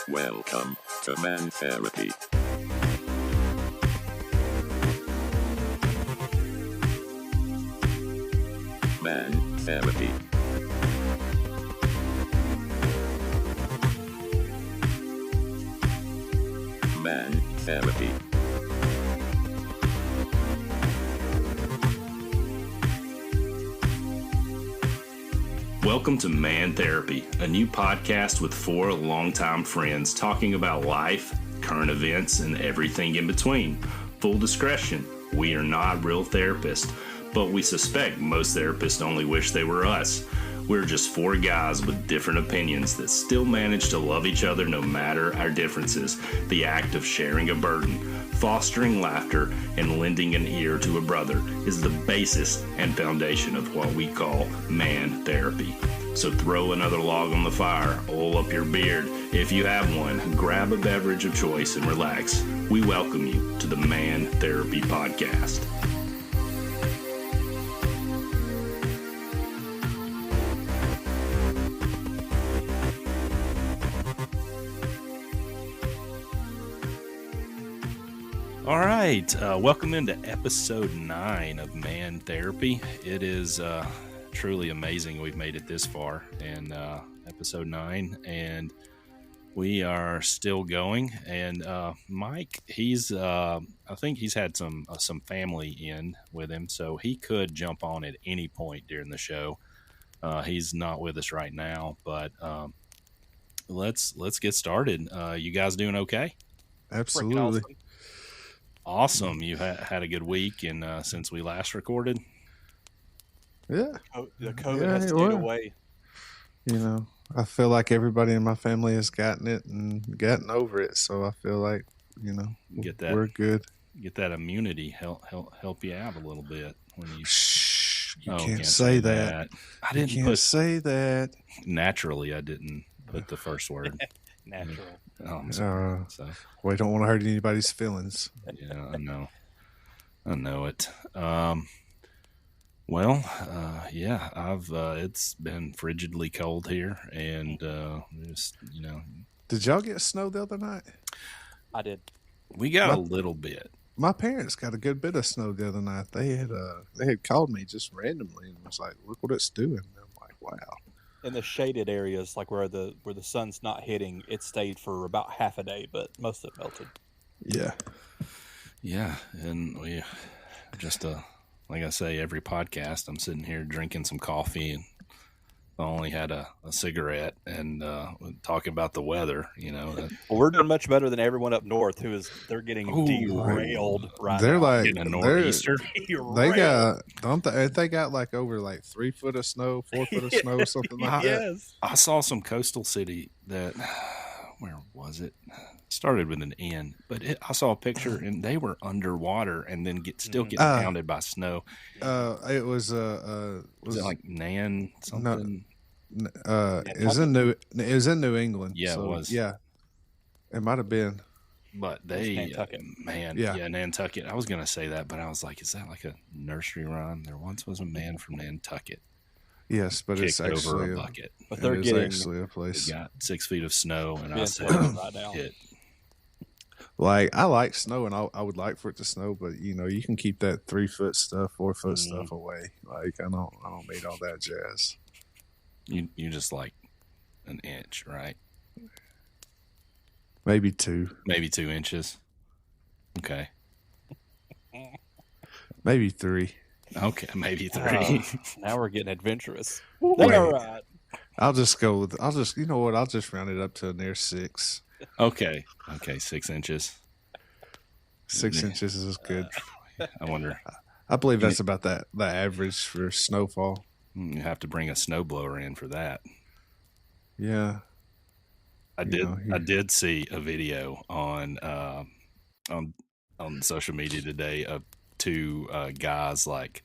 Welcome to Mantherapy. Mantherapy. Mantherapy. Welcome to Mantherapy, a new podcast with four longtime friends talking about life, current events, and everything in between. Full discretion, we are not real therapists, but we suspect most therapists only wish they were us. We're just four guys with different opinions that still manage to love each other no matter our differences. The act of sharing a burden, fostering laughter, and lending an ear to a brother is the basis and foundation of what we call man therapy. So throw another log on the fire, oil up your beard. If you have one, grab a beverage of choice and relax. We welcome you to the Man Therapy Podcast. All right, welcome into episode 9 of Man Therapy. It is truly amazing we've made it this far in episode 9, and we are still going. And Mike, I think he's had some family in with him, so he could jump on at any point during the show. He's not with us right now, but let's get started. You guys doing okay? Absolutely. Awesome. You had a good week, and since we last recorded? Yeah. The COVID has stayed away. You know, I feel like everybody in my family has gotten it and gotten over it. So I feel like, you know, we're good. Get that immunity help you out a little bit. When you can't say that. I didn't say that. Naturally, I didn't put the first word. Natural. So we don't want to hurt anybody's feelings. Yeah, I know it. It's been frigidly cold here, and just, you know. Did y'all get snow the other night? I did. We got a little bit. My parents got a good bit of snow the other night. They had called me just randomly and was like, "Look what it's doing." And I'm like, "Wow." In the shaded areas, like where the sun's not hitting, it stayed for about half a day, but most of it melted. Yeah, and we just like I say, every podcast, I'm sitting here drinking some coffee, and I only had a cigarette and talking about the weather. You know, well, we're doing much better than everyone up north, they're getting derailed right they're now. Like getting a nor'easter. They got like over like 3 foot of snow, 4 foot of snow, something like that. I saw some coastal city that, where was it? Started with an N, but I saw a picture and they were underwater and then still getting pounded by snow. It was was it like Nan something? It was in New England. Yeah, so, it was. Yeah, it might have been. But Nantucket. Nantucket. I was gonna say that, but I was like, is that like a nursery rhyme? There once was a man from Nantucket. Yes, but it's actually over a bucket. But they're getting actually a place. They got 6 feet of snow, and I said, right now. Like, I like snow, and I would like for it to snow, but you know, you can keep that 3 foot stuff, 4 foot stuff away. Like, I don't need all that jazz. You just like an inch, right? Maybe 2. Maybe 2 inches. Okay. Maybe 3. Okay, maybe 3. Now we're getting adventurous. All right. I'll just you know what? I'll just round it up to near 6. Okay, 6 inches. 6 inches is good. I wonder. I believe that's about the average for snowfall. You have to bring a snowblower in for that. Yeah. I did see a video on social media today of 2 guys like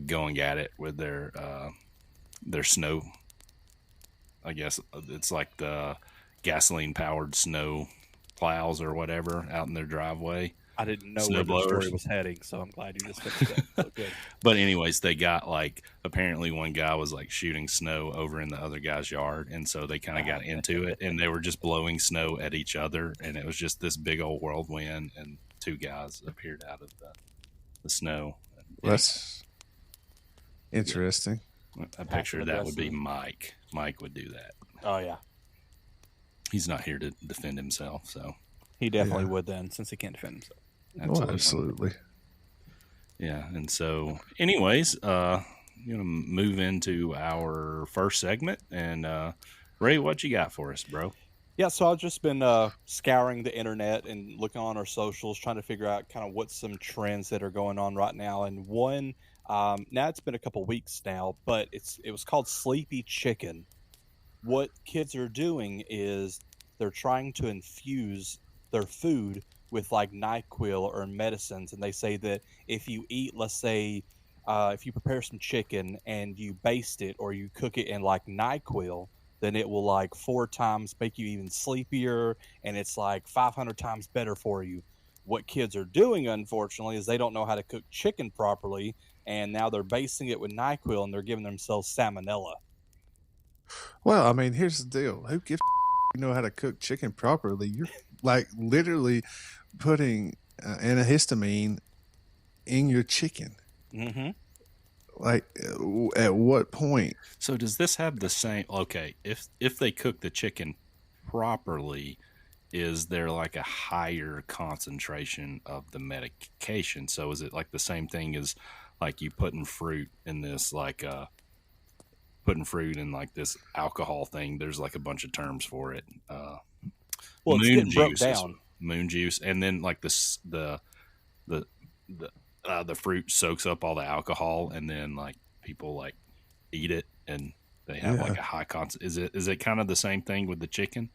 going at it with their snow. I guess it's like the gasoline powered snow plows or whatever out in their driveway. I didn't know snow where the story blowers. was heading, so I'm glad you just finished that. So good. But anyways, they got like apparently one guy was like shooting snow over in the other guy's yard, and so they kind of got into it, and they were just blowing snow at each other, and it was just this big old whirlwind, and two guys appeared out of the snow. That's interesting. I picture that would be Mike. Mike would do that. Oh yeah, He's not here to defend himself, so he definitely would then, since he can't defend himself. Well, absolutely. Yeah, and so, anyways, gonna move into our first segment, and Ray, what you got for us, bro? Yeah, so I've just been scouring the internet and looking on our socials, trying to figure out kind of what's some trends that are going on right now. And one, now it's been a couple weeks now, but it was called Sleepy Chicken. What kids are doing is they're trying to infuse their food with like NyQuil or medicines, and they say that if you eat, let's say, if you prepare some chicken and you baste it or you cook it in like NyQuil, then it will like 4 times make you even sleepier, and it's like 500 times better for you. What kids are doing, unfortunately, is they don't know how to cook chicken properly, and now they're basting it with NyQuil and they're giving themselves salmonella. Well, I mean, here's the deal. Who gives you know how to cook chicken properly? You're like literally putting antihistamine in your chicken. Mm-hmm. Like, at what point? So does this have the same? Okay, if they cook the chicken properly, is there like a higher concentration of the medication? So is it like the same thing as like you putting fruit in this like putting fruit in like this alcohol thing? There's like a bunch of terms for it. Well, it's getting broke down. Moon juice, and then like the fruit soaks up all the alcohol, and then like people like eat it, and they have like a high concentration. Is it kind of the same thing with the chicken?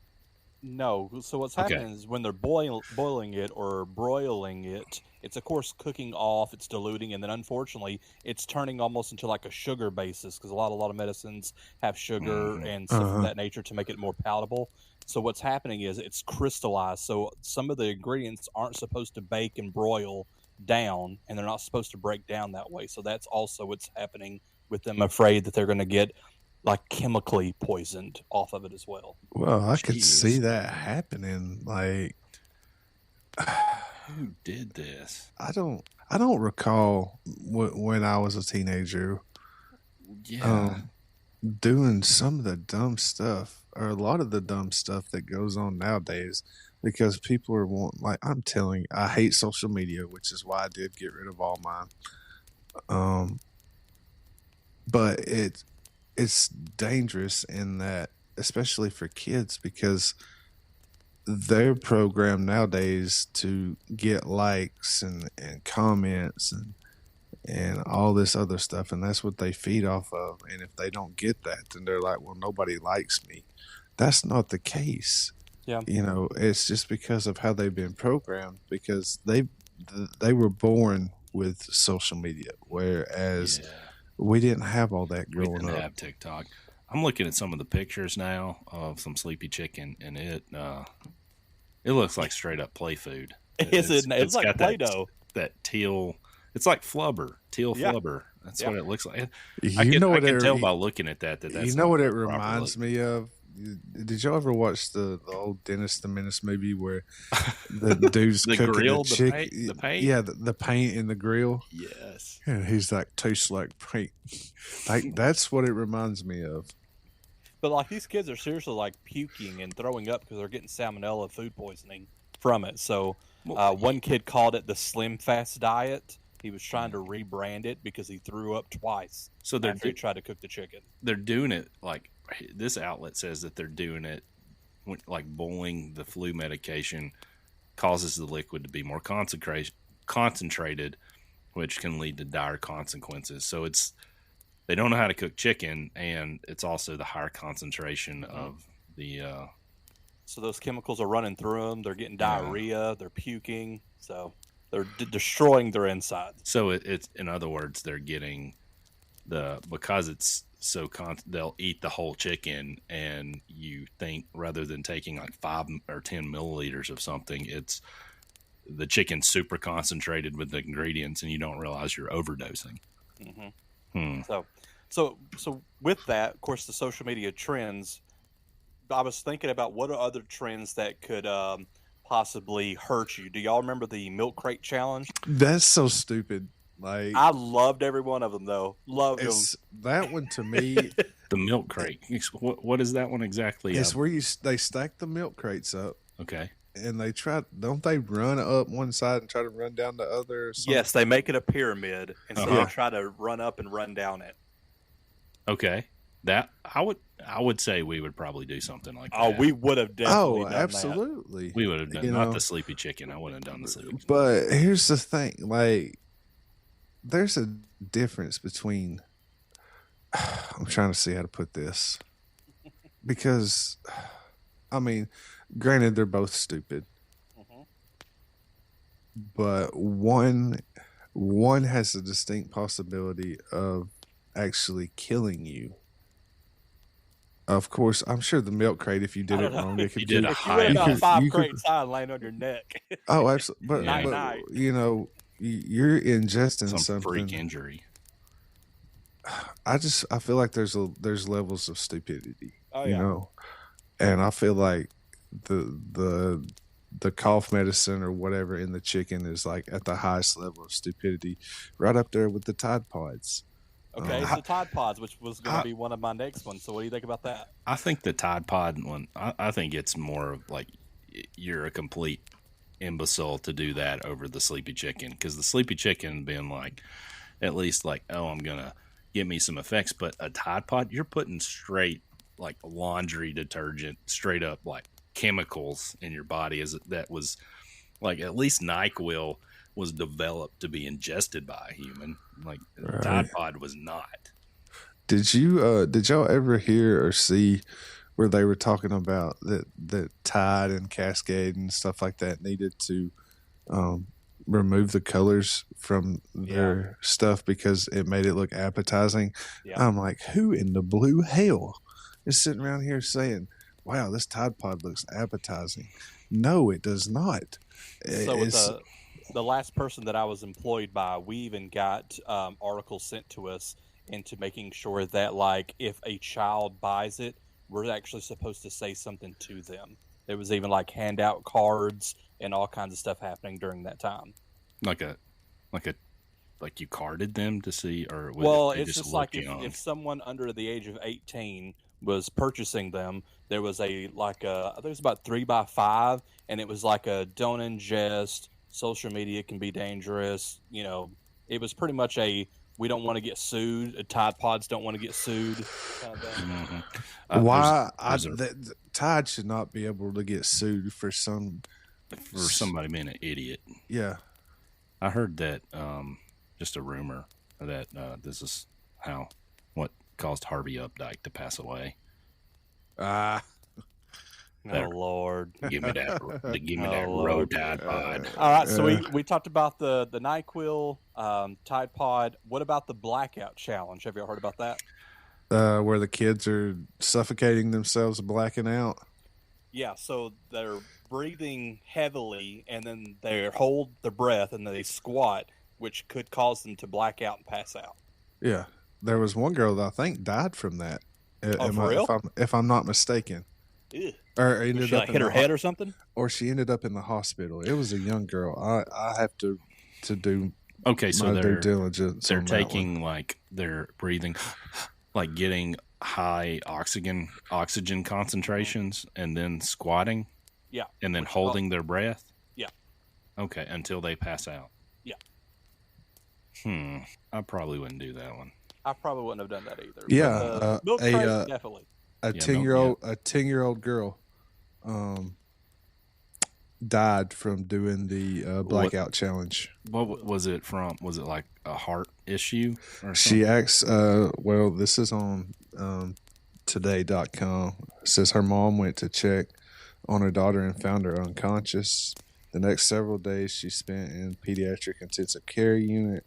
No. So what's happening is when they're boiling it or broiling it, it's of course cooking off, it's diluting, and then unfortunately it's turning almost into like a sugar basis, because a lot of medicines have sugar and stuff of that nature to make it more palatable. So what's happening is it's crystallized. So some of the ingredients aren't supposed to bake and broil down, and they're not supposed to break down that way. So that's also what's happening with them. I'm afraid that they're going to get like chemically poisoned off of it as well. Well, I could see that happening. Like, who did this? I don't recall when I was a teenager. Yeah. Doing some of the dumb stuff, or a lot of the dumb stuff that goes on nowadays, because people are like, I'm telling you, I hate social media, which is why I did get rid of all mine. But it's dangerous in that, especially for kids, because they're programmed nowadays to get likes and comments and all this other stuff, and that's what they feed off of. And if they don't get that, then they're like, well, nobody likes me. That's not the case. Yeah. It's just because of how they've been programmed, because they were born with social media, whereas we didn't have all that growing up. We didn't have TikTok. I'm looking at some of the pictures now of some sleepy chicken, and it looks like straight up play food. It's like Play-Doh. That teal. It's like teal flubber. That's what it looks like. I can tell by looking at that. That's what it reminds me of? Did y'all ever watch the old Dennis the Menace movie where the dude's the cooking grill, the chicken? The paint? Yeah, the paint in the grill. Yes. And he's like, tastes like paint. Like, that's what it reminds me of. But like, these kids are seriously like puking and throwing up because they're getting salmonella food poisoning from it. So one kid called it the Slim Fast diet. He was trying to rebrand it because he threw up twice. So after he tried to cook the chicken. They're doing it like this outlet says that they're doing it like boiling the flu medication causes the liquid to be more concentrated, which can lead to dire consequences. So they don't know how to cook chicken, and it's also the higher concentration of the. So those chemicals are running through them. They're getting diarrhea. They're puking. So they're destroying their insides. So it's in other words, they're getting because it's so they'll eat the whole chicken, and you think rather than taking like 5 or 10 milliliters of something, it's the chicken's super concentrated with the ingredients, and you don't realize you're overdosing. So with that, of course, the social media trends. I was thinking about what are other trends that could possibly hurt you. Do y'all remember the milk crate challenge? That's so stupid. Like, I loved every one of them, though. Loved them. That one to me. The milk crate. What is that one exactly? It's where they stack the milk crates up. Okay. And don't they run up one side and try to run down the other? Or something? Yes, they make it a pyramid, and so they try to run up and run down it. Okay. That I would say we would probably do something like that. Oh, we would have definitely done absolutely. We would have done not the sleepy chicken. I wouldn't have done the sleepy chicken. But here's the thing, like there's a difference between I'm trying to see how to put this. Because I mean, granted they're both stupid. But one has a distinct possibility of actually killing you. Of course, I'm sure the milk crate, if you did it wrong, it could you did about 5 crates high laying on your neck. Oh, absolutely. But you know, you're ingesting some something. Freak injury. I feel like there's levels of stupidity. Oh, yeah. You know, and I feel like the cough medicine or whatever in the chicken is like at the highest level of stupidity, right up there with the Tide Pods. Okay, it's the Tide Pods, which was going to be one of my next ones. So what do you think about that? I think the Tide Pod one, I think it's more of like you're a complete imbecile to do that over the sleepy chicken, because the sleepy chicken being like, at least like, oh, I'm going to get me some effects. But a Tide Pod, you're putting straight like laundry detergent, straight up like chemicals in your body. That was like, at least NyQuil was developed to be ingested by a human. Like Tide Pod was not. Did y'all ever hear or see where they were talking about that Tide and Cascade and stuff like that needed to remove the colors from their stuff because it made it look appetizing? Yeah. I'm like, who in the blue hell is sitting around here saying, wow, this Tide Pod looks appetizing? No, it does not. So with the last person that I was employed by, we even got articles sent to us into making sure that, like, if a child buys it, we're actually supposed to say something to them. There was even like handout cards and all kinds of stuff happening during that time. Like you carded them to see, or it's just like if someone under the age of 18 was purchasing them, there was I think it was about 3x5, and it was like a don't ingest. Social media can be dangerous. You know, it was pretty much we don't want to get sued. Tide Pods don't want to get sued. Kind of thing. Mm-hmm. Why? Tide should not be able to get sued for somebody being an idiot. Yeah. I heard that, just a rumor that this is what caused Harvey Updike to pass away. Oh Lord! Give me that road Tide Pod. All right, so we talked about the NyQuil Tide Pod. What about the blackout challenge? Have you all heard about that? Where the kids are suffocating themselves, blacking out. Yeah, so they're breathing heavily, and then they hold their breath, and they squat, which could cause them to black out and pass out. Yeah, there was one girl that I think died from that. For real? If I'm not mistaken. Ew. Or ended she up hit her head or something? Or she ended up in the hospital. It was a young girl. I have to do so due diligence. They're taking they're breathing, like getting high oxygen concentrations, and then squatting. Yeah. And then holding their breath. Yeah. Okay, until they pass out. Yeah. I probably wouldn't do that one. I probably wouldn't have done that either. Yeah. Milk crate, definitely. A 10-year-old girl died from doing the blackout challenge. What was it from? Was it like a heart issue or something? She asks, this is on today.com. It says her mom went to check on her daughter and found her unconscious. The next several days she spent in pediatric intensive care unit.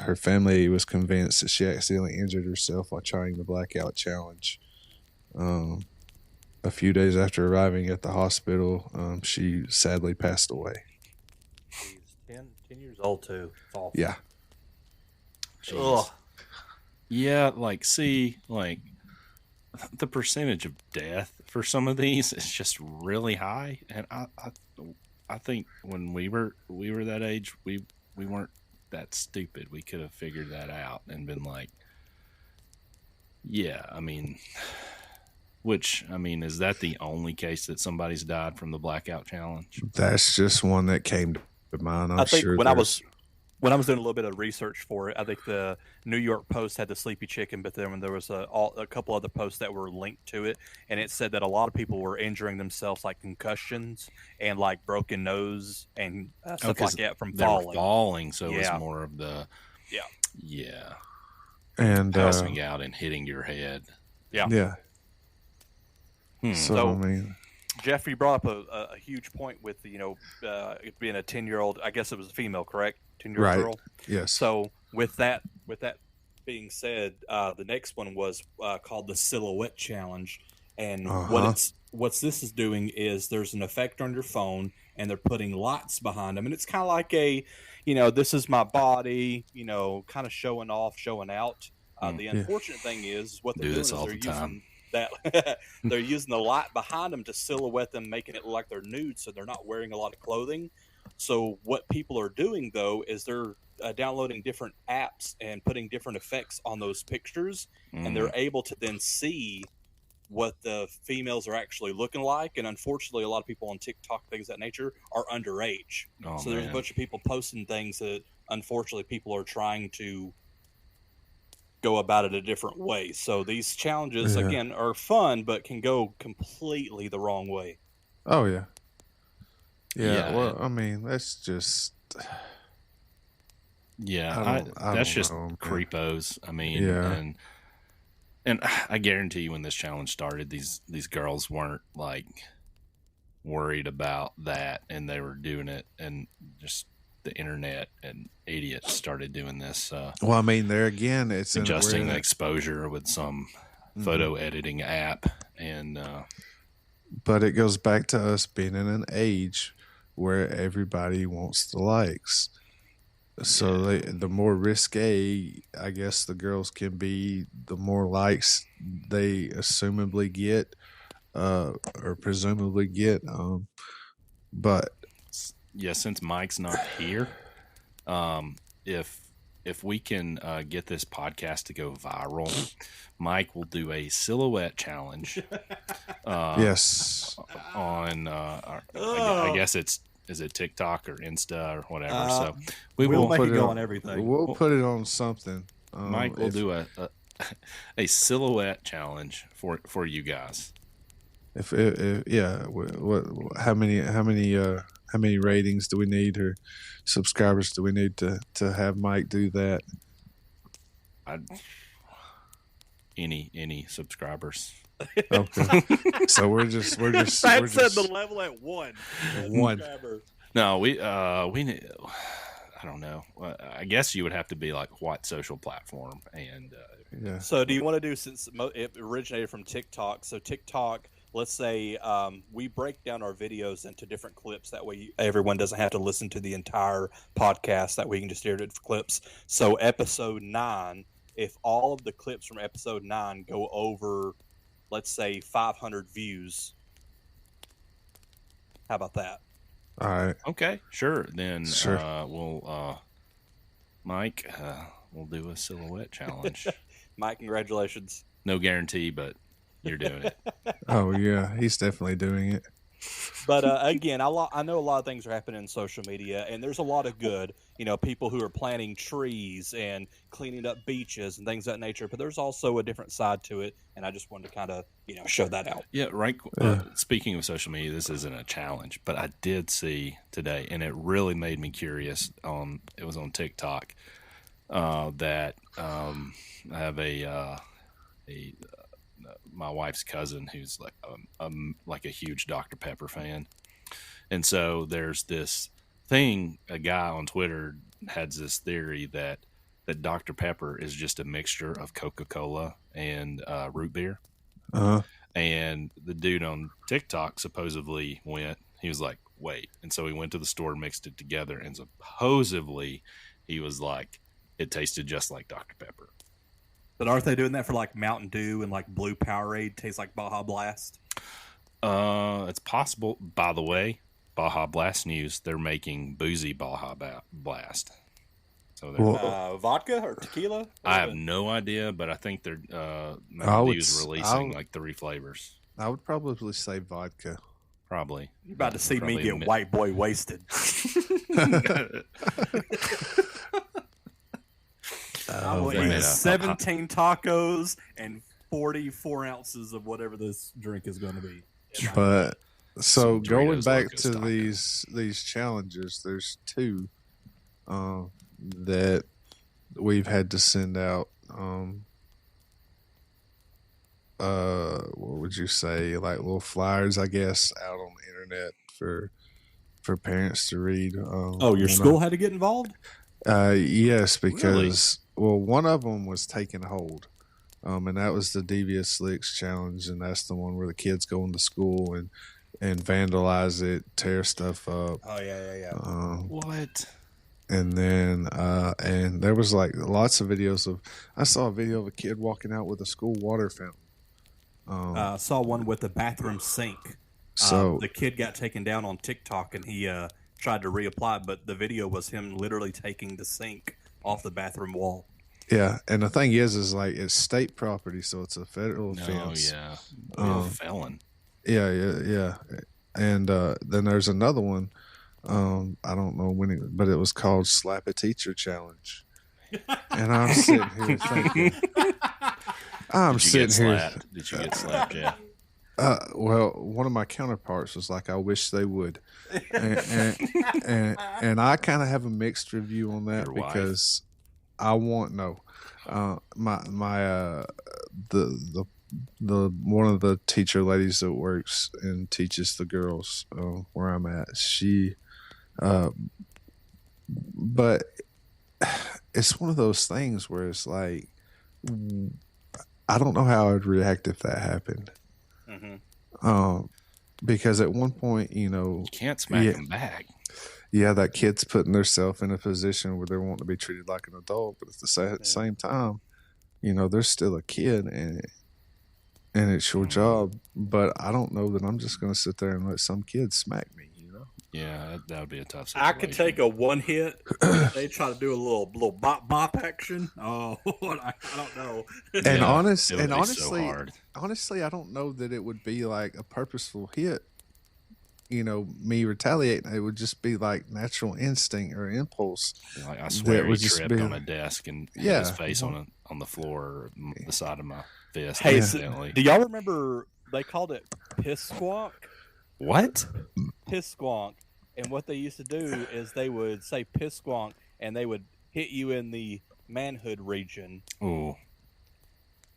Her family was convinced that she accidentally injured herself while trying the blackout challenge. a few days after arriving at the hospital, she sadly passed away. She's 10 years old too. It's awful. Yeah. Jeez. Ugh. Yeah, the percentage of death for some of these is just really high, and I think when we were that age, we weren't that stupid. We could have figured that out and been like, yeah, I mean, is that the only case that somebody's died from the blackout challenge? That's just one that came to mind. I'm I think sure when I was doing a little bit of research for it, I think the New York Post had the sleepy chicken, but then when there was a couple other posts that were linked to it, and it said that a lot of people were injuring themselves, like concussions and like broken nose and stuff like that from falling. So it was more of the and passing out and hitting your head. Yeah. So I mean, Jeff, you brought up a huge point with it being a 10-year-old. I guess it was a female, correct? 10-year-old girl. Yes. So with that being said, the next one was called the Silhouette Challenge, and what this is doing is there's an effect on your phone, and they're putting lights behind them, and it's kind of like this is my body, kind of showing off, showing out. The unfortunate thing is what they're doing is they're using they're using the light behind them to silhouette them, making it look like they're nude, so they're not wearing a lot of clothing. So what people are doing though is they're downloading different apps and putting different effects on those pictures, and they're able to then see what the females are actually looking like. And unfortunately, a lot of people on TikTok, things of that nature, are underage. So there's a bunch of people posting things that unfortunately people are trying to go about it a different way. So these challenges again are fun, but can go completely the wrong way. Oh yeah. Well, I mean, that's just that's just creepos. I mean, and I guarantee you, when this challenge started, these girls weren't like worried about that, and they were doing it, and just the internet and idiots started doing this. Well, I mean, there again, it's adjusting the exposure with some photo editing app, and but it goes back to us being in an age where everybody wants the likes. So the more risque, I guess, the girls can be, the more likes they assumably get, or presumably get. But yeah, since Mike's not here, if we can get this podcast to go viral, Mike will do a silhouette challenge. Yes, on I guess is it TikTok or Insta or whatever. So we'll make it go on everything. We'll put it on something. Mike will do a silhouette challenge for you guys. How many ratings do we need, or subscribers do we need to have Mike do that? Any subscribers. Okay. So we're just Pat said the level at one. No, we need, I don't know. I guess you would have to be like what social platform, and So do you want to do, since it originated from TikTok? So TikTok, let's say we break down our videos into different clips. That way everyone doesn't have to listen to the entire podcast. That way you can just hear it for clips. So episode 9, if all of the clips from episode 9 go over, let's say 500 views, how about that? All right. Okay, sure. Then we'll Mike, we'll do a silhouette challenge. Mike, congratulations. No guarantee, but you're doing it. Oh yeah, he's definitely doing it. But again, I know a lot of things are happening in social media, and there's a lot of good, people who are planting trees and cleaning up beaches and things of that nature. But there's also a different side to it, and I just wanted to kind of, show that out. Yeah, right. Speaking of social media, this isn't a challenge, but I did see today, and it really made me curious. It was on TikTok that I have my wife's cousin who's like a huge Dr. Pepper fan, and so there's this thing. A guy on Twitter has this theory that Dr. Pepper is just a mixture of Coca-Cola and root beer. And the dude on TikTok supposedly went, he was like, wait. And so he went to the store and mixed it together. And supposedly he was like, it tasted just like Dr. Pepper. But aren't they doing that for like Mountain Dew and like Blue Powerade tastes like Baja Blast? It's possible. By the way, Baja Blast news, they're making boozy Baja Blast. So they're Vodka or tequila? I have no idea, but I think they're Mountain Dew's releasing like 3 flavors. I would probably say vodka. Probably. You're about to see me get white boy wasted. I will eat 17 tacos and 44 ounces of whatever this drink is going to be. But so going back to taco. these challenges, there's 2 that we've had to send out. What would you say? Like little flyers, I guess, out on the internet for parents to read. Your school had to get involved? Yes, because one of them was taking hold, and that was the Devious Licks challenge, and that's the one where the kids go into school and vandalize it, tear stuff up. Oh yeah. What? And then and there was like lots of videos of. I saw a video of a kid walking out with a school water fountain. I saw one with the bathroom sink. So the kid got taken down on TikTok, and he tried to reapply, but the video was him literally taking the sink off the bathroom wall. Yeah, and the thing is like it's state property, so it's a federal offense. Oh yeah, felon. Yeah. And then there's another one. I don't know when but it was called Slap a Teacher Challenge. And I'm sitting here thinking, Did you get slapped? Yeah. Well, one of my counterparts was like, "I wish they would," and I kind of have a mixed review on that because I want the one of the teacher ladies that works and teaches the girls where I'm at. She, but it's one of those things where it's like, I don't know how I'd react if that happened. Mm-hmm. Because at one point, you can't smack them back. Yeah, that kid's putting themselves in a position where they want to be treated like an adult, but at the same time, they're still a kid, and it's your job. But I don't know that I'm just going to sit there and let some kid smack me. Yeah, that would be a tough situation. I could take a one hit. They try to do a little bop action. Oh, I don't know. And honestly, I don't know that it would be like a purposeful hit. Me retaliating. It would just be like natural instinct or impulse. Like I swear, he tripped on a desk and hit his face on the floor or the side of my fist. Hey, do y'all remember they called it piss squonk? What? Piss squonk. And what they used to do is they would say piss squonk and they would hit you in the manhood region. Oh.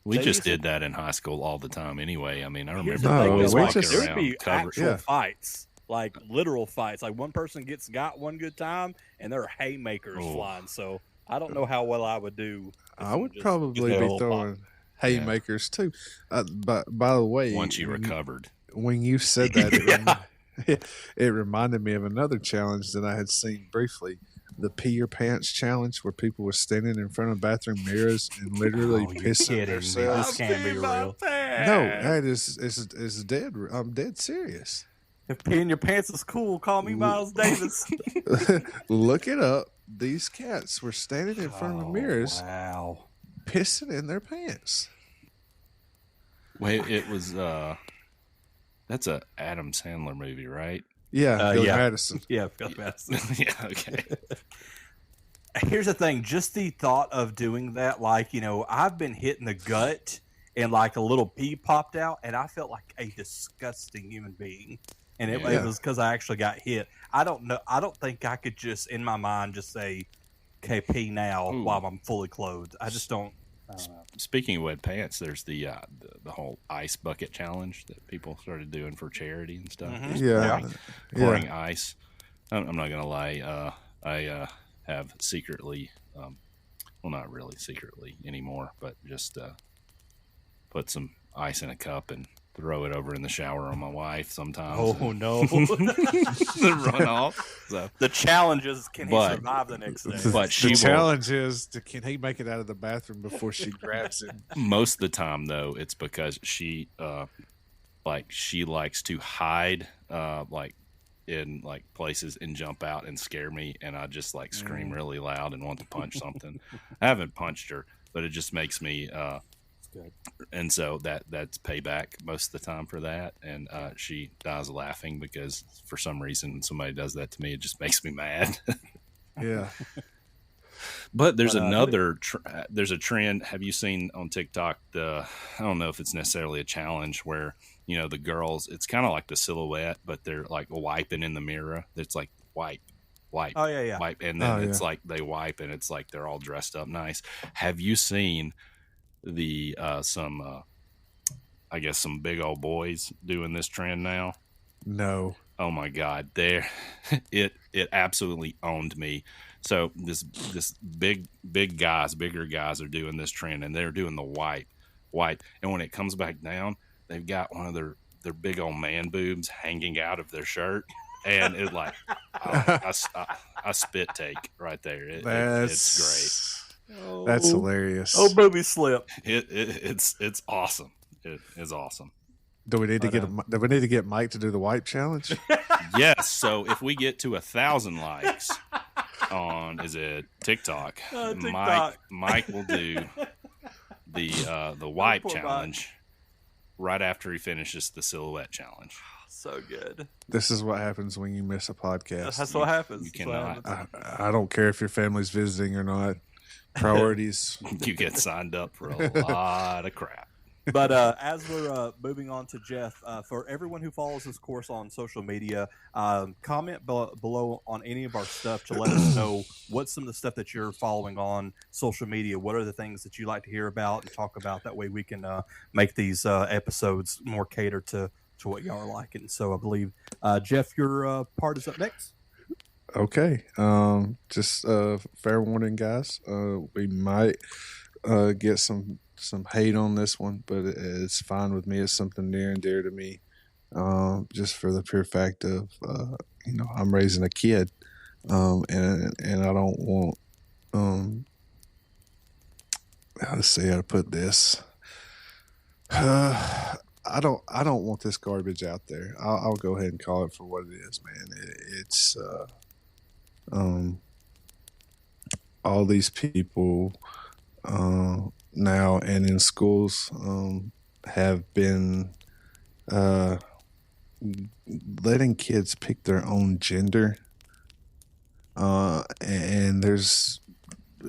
We just did that in high school all the time anyway. I mean, I remember there would be actual fights, like literal fights. Like one person got one good time and there are haymakers flying. So I don't know how well I would do. I would probably be throwing haymakers too. But by the way, once you recovered. When you said that, it reminded me of another challenge that I had seen briefly. The pee your pants challenge, where people were standing in front of bathroom mirrors and literally pissing themselves. This can't be real. No, that is dead. I'm dead serious. If peeing your pants is cool, call me Miles Davis. Look it up. These cats were standing in front of the mirrors, pissing in their pants. Wait, it was that's a Adam Sandler movie, right? Yeah, Phil Madison. Yeah, Phil Madison. Yeah, okay. Here's the thing. Just the thought of doing that, I've been hit in the gut and like a little pee popped out and I felt like a disgusting human being. And it was because I actually got hit. I don't know. I don't think I could just, in my mind, just say, okay, pee now while I'm fully clothed. I just don't. Speaking of wet pants, there's the whole ice bucket challenge that people started doing for charity and stuff. Mm-hmm. Pouring ice. I'm not gonna lie. I have secretly, well, not really secretly anymore, but just put some ice in a cup and throw it over in the shower on my wife sometimes. Oh no! The runoff. So, The challenge is, can he But- survive the next day? But The she will- challenge is, can he make it out of the bathroom before she grabs him? most of the time, though, it's because she likes to hide, in like places and jump out and scare me, and I just like scream really loud and want to punch something. I haven't punched her, but it just makes me Good. and so that's payback most of the time for that, and she dies laughing because for some reason when somebody does that to me, it just makes me mad. Yeah. But there's But, there's a trend. Have you seen on TikTok I don't know if it's necessarily a challenge where, you know, the girls, it's kind of like the silhouette, but they're like wiping in the mirror. It's like wipe, Oh yeah. wipe, and then it's like they wipe and it's like they're all dressed up nice. Have you seen the some big old boys doing this trend now? No. Oh my God, it absolutely owned me. So this bigger guys are doing this trend, and they're doing the wipe, and when it comes back down, they've got one of their big old man boobs hanging out of their shirt, and it's like I spit take right there. It's Oh, That's hilarious. Oh, booby slip. great. It's awesome. It is awesome. Do we need to get Mike to do the wipe challenge? Yes. So if we get to 1,000 likes on TikTok, TikTok. Mike will do the wipe Poor challenge right after he finishes the silhouette challenge. So good. This is what happens when you miss a podcast. That's what happens. You That's what cannot. happens. I don't care if your family's visiting or not. Priorities. You get signed up for a lot of crap. But as we're moving on to Jeff, for everyone who follows this course on social media, comment below on any of our stuff to let us know what's some of the stuff that you're following on social media. What are the things that you like to hear about and talk about? That way we can make these episodes more catered to what y'all are liking. So I believe, Jeff, your part is up next. Okay. Just fair warning, guys. We might get some hate on this one, but it's fine with me. It's something near and dear to me, just for the pure fact of I'm raising a kid, and I don't want how to put this. I don't want this garbage out there. I'll go ahead and call it for what it is, man. It's all these people now and in schools have been letting kids pick their own gender, and there's,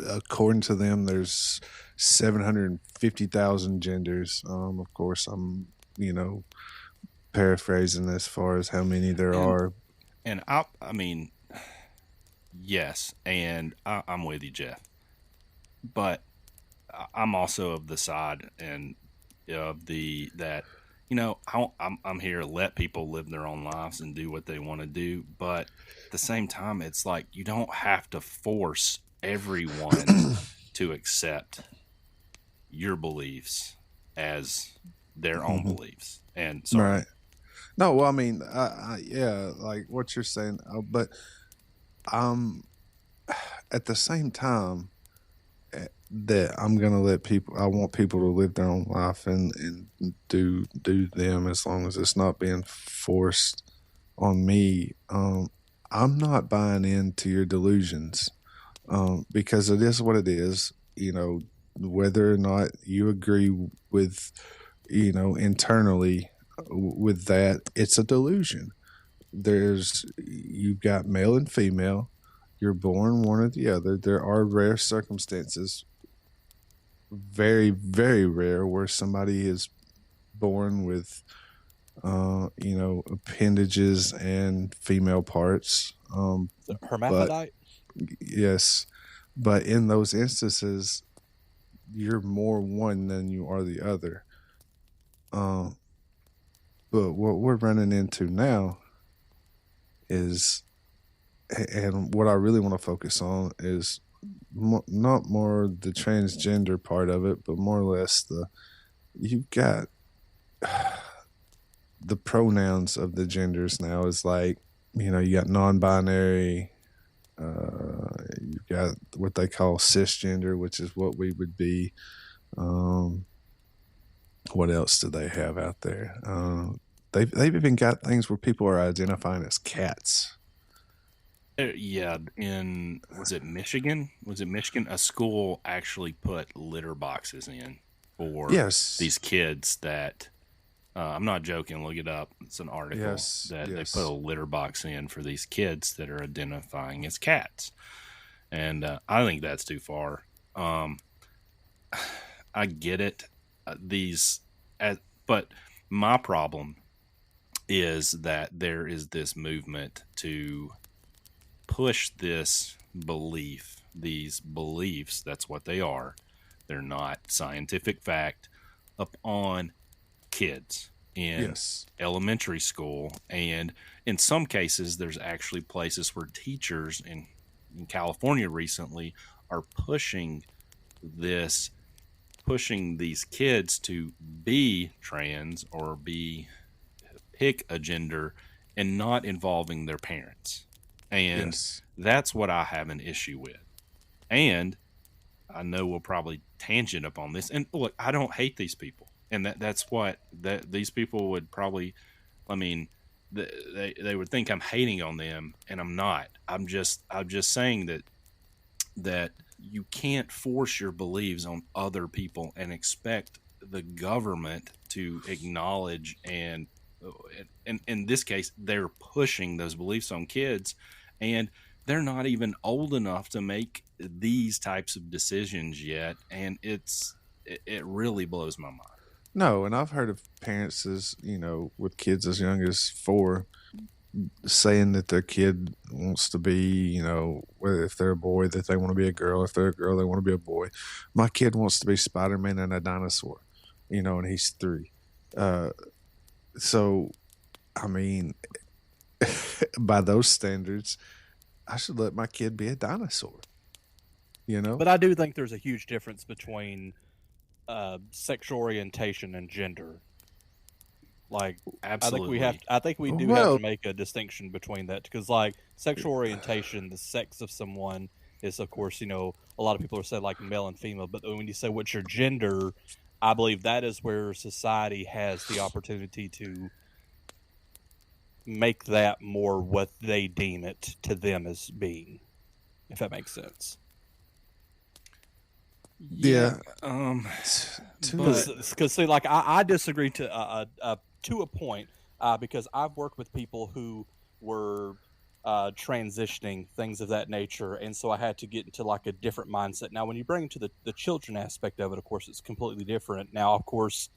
according to them, there's 750,000 genders. Of course, I'm paraphrasing as far as how many there are. And I mean, yes, and I'm with you, Jeff. But I'm also of the side and of I'm here to let people live their own lives and do what they want to do. But at the same time, it's like you don't have to force everyone to accept your beliefs as their own beliefs. And so, Right. No, well, I mean, yeah, like what you're saying, but at the same time, that I'm gonna I want people to live their own life and do them, as long as it's not being forced on me. I'm not buying into your delusions, because it is what it is. Whether or not you agree with, internally with that, it's a delusion. You've got male and female. You're born one or the other. There are rare circumstances, very, very rare, where somebody is born with, appendages and female parts. Hermaphrodite? Yes. But in those instances, you're more one than you are the other. But what we're running into now is, and what I really want to focus on is not more the transgender part of it, but more or less you've got the pronouns of the genders now is like, you know, you got non-binary, you got what they call cisgender, which is what we would be. Um, what else do they have out there? They've even got things where people are identifying as cats. Yeah, was it Michigan? Was it Michigan? A school actually put litter boxes in for Yes. these kids that I'm not joking. Look it up. It's an article Yes, that they yes. put a litter box in for these kids that are identifying as cats, and I think that's too far. I get it. But my problem is that there is this movement to push this belief, these beliefs, that's what they are. They're not scientific fact, upon kids in Yes. elementary school. And in some cases, there's actually places where teachers in California recently are pushing these kids to be trans or pick a gender and not involving their parents. And Yes. that's what I have an issue with. And I know we'll probably tangent up on this. And look, I don't hate these people. And that's what these people would probably, I mean, they would think I'm hating on them, and I'm not. I'm just saying that you can't force your beliefs on other people and expect the government to acknowledge, and in this case, they're pushing those beliefs on kids, and they're not even old enough to make these types of decisions yet. And it really blows my mind. No, and I've heard of parents as, you know, with kids as young as 4 saying that their kid wants to be, you know, whether if they're a boy, that they want to be a girl. If they're a girl, they want to be a boy. My kid wants to be Spider-Man and a dinosaur, you know, and he's 3. So, I mean, by those standards, I should let my kid be a dinosaur, you know? But I do think there's a huge difference between sexual orientation and gender. Like, Absolutely. I think we do have Well- to make a distinction between that, because like sexual orientation, the sex of someone is, of course, you know, a lot of people are saying like male and female, but when you say what's your gender, I believe that is where society has the opportunity to make that more what they deem it to them as being, if that makes sense. Yeah. Because see, like I disagree to a point, because I've worked with people who were transitioning, things of that nature, and so I had to get into like a different mindset. Now, when you bring into the children aspect of it, of course, it's completely different. Now, of course,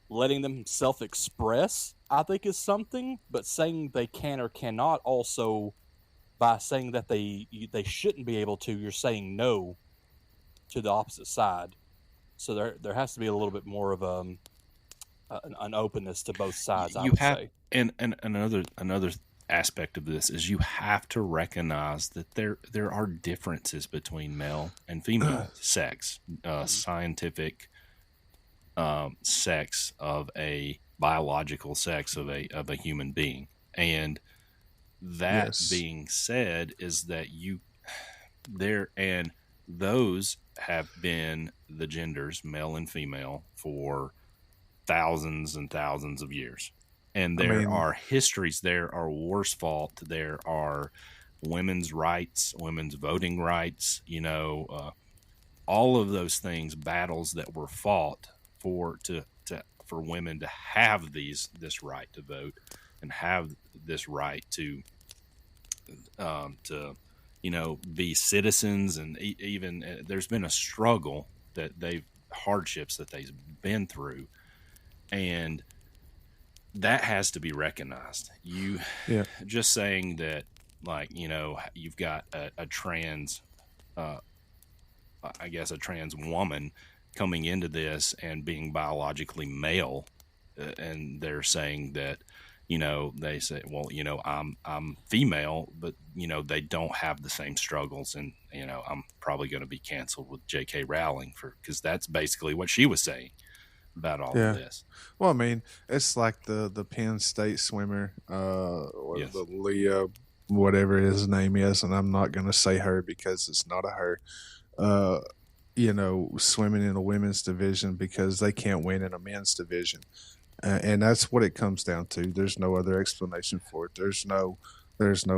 letting them self-express, I think, is something, but saying they can or cannot also, by saying that they shouldn't be able to, you're saying no to the opposite side. So there has to be a little bit more of an openness to both sides. I would say. And another aspect of this is you have to recognize that there are differences between male and female sex, scientific sex of a biological sex of a human being. And that Yes. being said, is that those have been the genders, male and female, for thousands and thousands of years. And there are histories, there are wars fought, there are women's rights, women's voting rights, you know, all of those things, battles that were fought for women to have this right to vote and have this right to you know, be citizens. And even there's been a struggle hardships that they've been through, and that has to be recognized. Just saying that, like, you know, you've got a trans, I guess a trans woman coming into this and being biologically male, and they're saying that, you know, they say, well, you know, I'm female, but, you know, they don't have the same struggles. And, you know, I'm probably going to be canceled with J.K. Rowling because that's basically what she was saying. about all of Yeah. this. Well, I mean, it's like the Penn State swimmer, Yes. the Leah, whatever his name is, and I'm not going to say her because it's not a her. Uh, swimming in a women's division because they can't win in a men's division. And that's what it comes down to. There's no other explanation for it. There's no,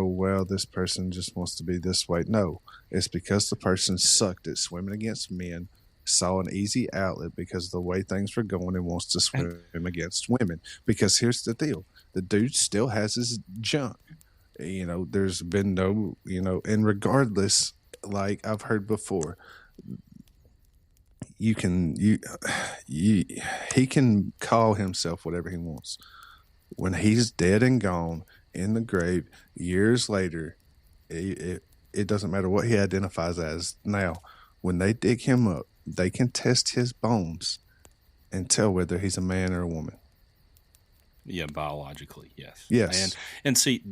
well, this person just wants to be this way. No, it's because the person sucked at swimming against men, saw an easy outlet because of the way things were going and wants to swim against women. Because here's the deal. The dude still has his junk. There's been no, and regardless, like I've heard before, you can he can call himself whatever he wants. When he's dead and gone in the grave years later, it doesn't matter what he identifies as. Now, when they dig him up, they can test his bones and tell whether he's a man or a woman. Yeah, biologically, yes. Yes. And see,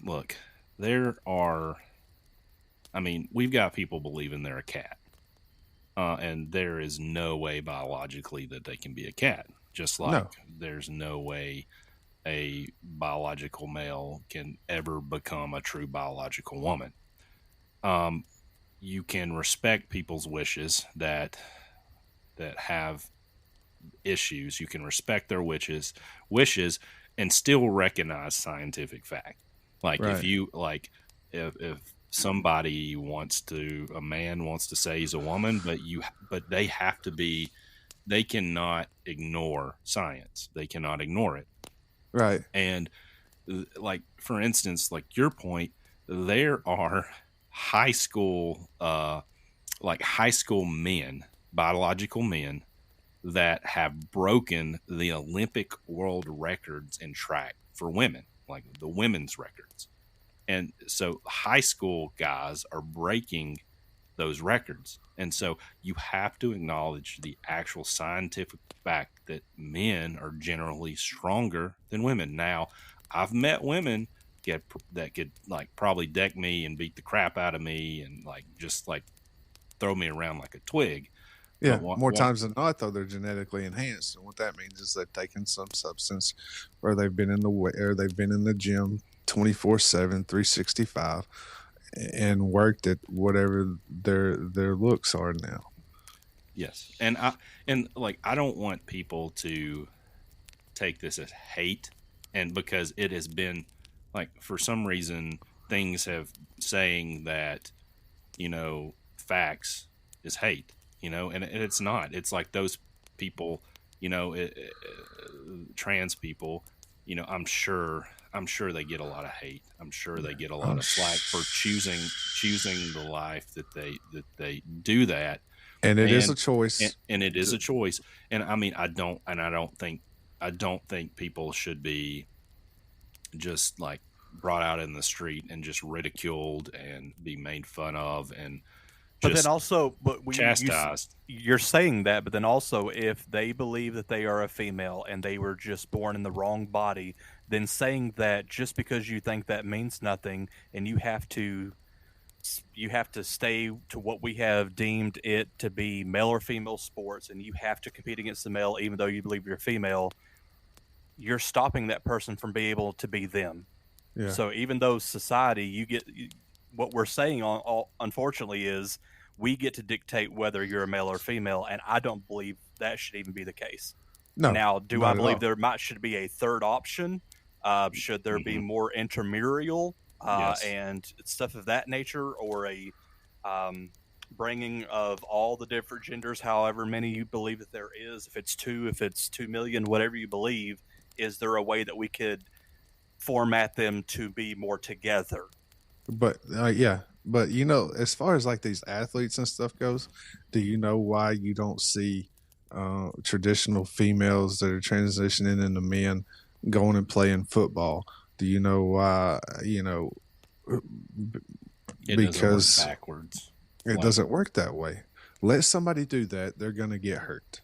look, we've got people believing they're a cat. And there is no way biologically that they can be a cat. Just like there's no way a biological male can ever become a true biological woman. You can respect people's wishes that have issues. You can respect their wishes and still recognize scientific fact. Like Right. if somebody a man wants to say he's a woman, but they cannot ignore science. They cannot ignore it. Right. And like, for instance, like your point, there are high school men, biological men that have broken the Olympic world records in track for women, like the women's records. And so high school guys are breaking those records. And so you have to acknowledge the actual scientific fact that men are generally stronger than women. Now, I've met women that could like probably deck me and beat the crap out of me and just throw me around like a twig. Yeah, more times than not, though, they're genetically enhanced, and what that means is they've taken some substance, or they've been in the gym 24/7, 365, and worked at whatever their looks are now. Yes, and I don't want people to take this as hate, and because it has been for some reason things have saying that facts is hate. And it's not. It's like those people, trans people, I'm sure they get a lot of hate. I'm sure they get a lot of slack for choosing the life that they do that. And it is a choice. And it is a choice. And I don't think people should be just brought out in the street and just ridiculed and be made fun of and chastised. You're saying that, but then also if they believe that they are a female and they were just born in the wrong body, then saying that just because you think that means nothing and you have to stay to what we have deemed it to be male or female sports, and you have to compete against the male even though you believe you're female, you're stopping that person from being able to be them. Yeah. So even though society, what we're saying unfortunately is we get to dictate whether you're a male or female, and I don't believe that should even be the case. No. Now, do I believe there should be a third option? Should there be more intramural and stuff of that nature, or a bringing of all the different genders, however many you believe that there is? If it's 2 million, whatever you believe, is there a way that we could format them to be more together? But but as far as these athletes and stuff goes, do you know why you don't see traditional females that are transitioning into men going and playing football? Do you know why? Because doesn't work backwards. It doesn't work that way. Let somebody do that, they're going to get hurt,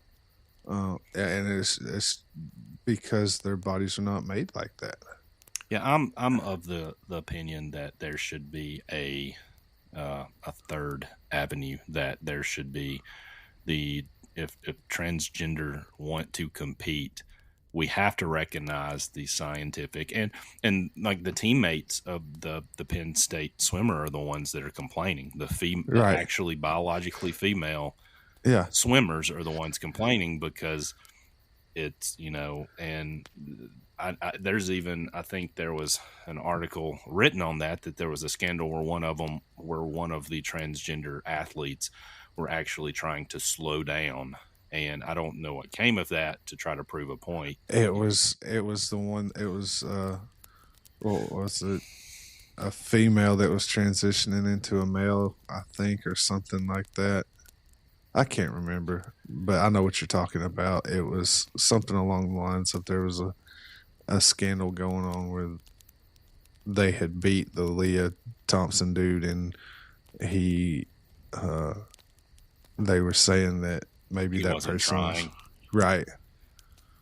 and it's because their bodies are not made like that. Yeah, I'm of the opinion that there should be a third avenue, that there should be the if transgender want to compete, we have to recognize the scientific and like the teammates of the Penn State swimmer are the ones that are complaining. The Right. actually biologically female Yeah. swimmers are the ones complaining because it's, and there's even, I think there was an article written on that there was a scandal where one of the transgender athletes were actually trying to slow down. And I don't know what came of that to try to prove a point. It was the one. It was what was it? A female that was transitioning into a male, I think, or something like that. I can't remember, but I know what you're talking about. It was something along the lines of there was a scandal going on where they had beat the Leah Thompson dude, and they were saying that maybe He that wasn't person was trying. right.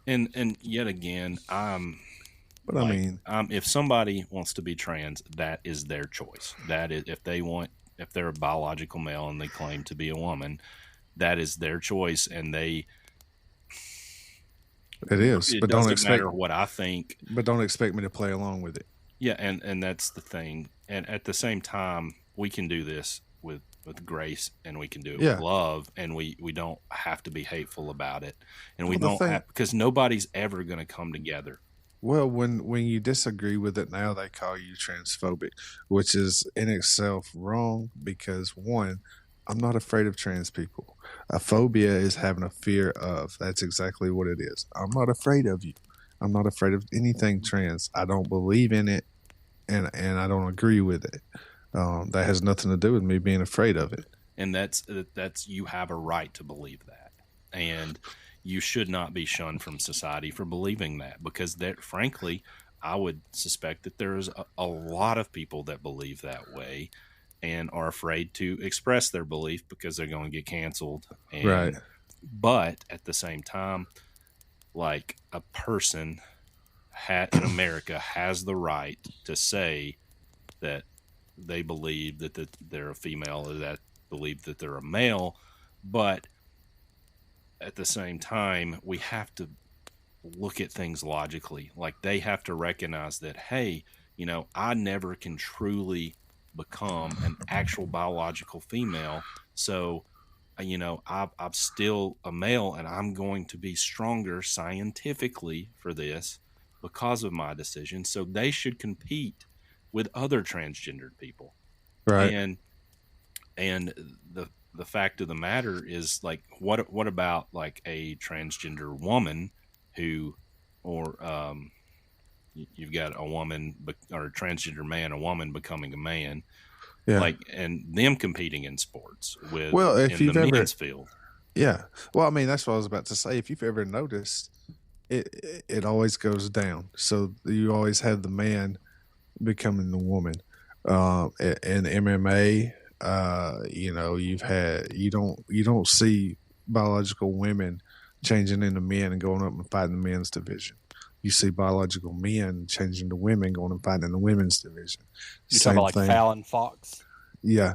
And yet again, But I mean, if somebody wants to be trans, that is their choice. That is, if they're a biological male and they claim to be a woman, that is their choice, and it is. It But doesn't don't expect matter what I think. But don't expect me to play along with it. Yeah, and that's the thing. And at the same time, we can do this with grace, and we can do it with love, and we don't have to be hateful about it, and we don't have, because nobody's ever going to come together. Well, when you disagree with it now, they call you transphobic, which is in itself wrong because, one, I'm not afraid of trans people. A phobia is having a fear of. That's exactly what it is. I'm not afraid of you. I'm not afraid of anything trans. I don't believe in it, and I don't agree with it. That has nothing to do with me being afraid of it. And that's you have a right to believe that, and you should not be shunned from society for believing that, because that, frankly, I would suspect that there's a lot of people that believe that way and are afraid to express their belief because they're going to get canceled. And, right. But at the same time, like, a person in America has the right to say that they believe that they're a female, or that believe that they're a male, but at the same time, we have to look at things logically. Like, they have to recognize that, hey, I never can truly become an actual biological female. So, I'm still a male, and I'm going to be stronger scientifically for this because of my decision. So they should compete with other transgendered people. Right. And the fact of the matter is, like, what about like a transgender woman who, or you've got a woman or a transgender man, a woman becoming a man, like, and them competing in sports with if you've ever men's field. Yeah. Well, I mean, that's what I was about to say. If you've ever noticed, it always goes down. So you always have the man becoming the woman. In MMA, you don't see biological women changing into men and going up and fighting the men's division. You see biological men changing to women, going and fighting in the women's division. You're talking about like Fallon Fox? Yeah.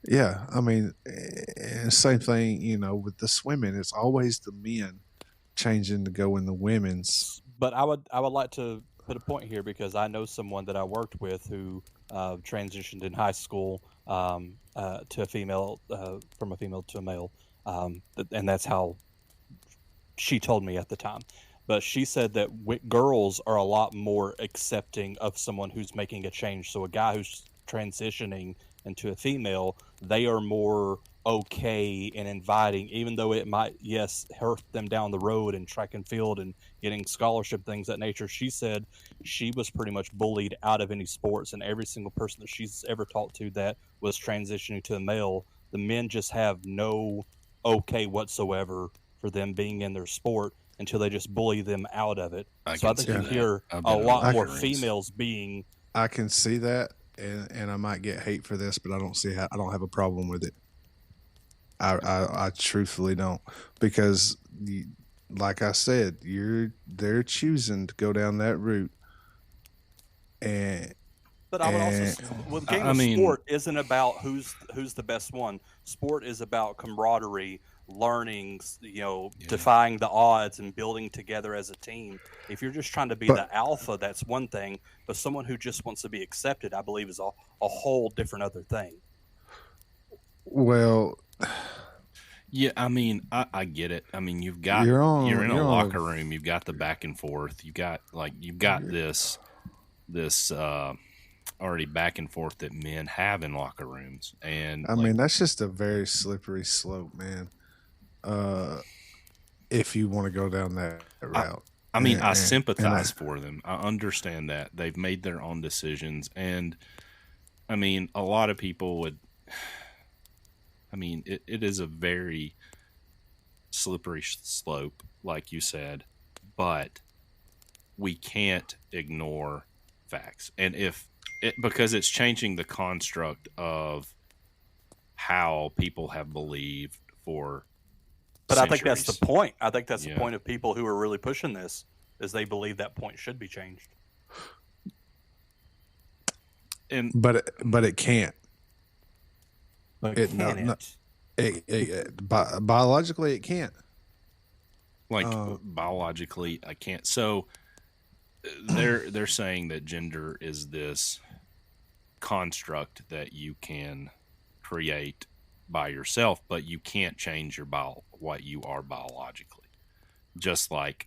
Yeah. I mean, same thing, with the swimming. It's always the men changing to go in the women's. But I would like to put a point here, because I know someone that I worked with who transitioned in high school to a female, from a female to a male. And that's how she told me at the time. But she said that girls are a lot more accepting of someone who's making a change. So a guy who's transitioning into a female, they are more okay and inviting, even though it might, yes, hurt them down the road in track and field and getting scholarship, things of that nature. She said she was pretty much bullied out of any sports, and every single person that she's ever talked to that was transitioning to a male, the men just have no okay whatsoever for them being in their sport until they just bully them out of it. So I think you hear a lot more females being. I can see that, and I might get hate for this, but I don't have a problem with it. I truthfully don't, because like I said, they're choosing to go down that route. But I would also, with game of sport isn't about who's the best one. Sport is about camaraderie, learning, Yeah. defying the odds and building together as a team. If you're just trying to be the alpha, that's one thing. But someone who just wants to be accepted, I believe, is a whole different other thing. Well, Yeah, I mean, I get it. I mean, you're in a locker room. You've got the back and forth. You've got this already back and forth that men have in locker rooms, and I mean, that's just a very slippery slope, man. If you want to go down that route, I mean, I sympathize for them. I understand that they've made their own decisions, and I mean, a lot of people would. I mean, it is a very slippery slope, like you said, but we can't ignore facts. And because it's changing the construct of how people have believed for But centuries. I think that's the point. I think that's the point of people who are really pushing this, is they believe that point should be changed. But it can't. Biologically, it can't. Biologically, I can't. So they're saying that gender is this construct that you can create by yourself, but you can't change what you are biologically. Just like,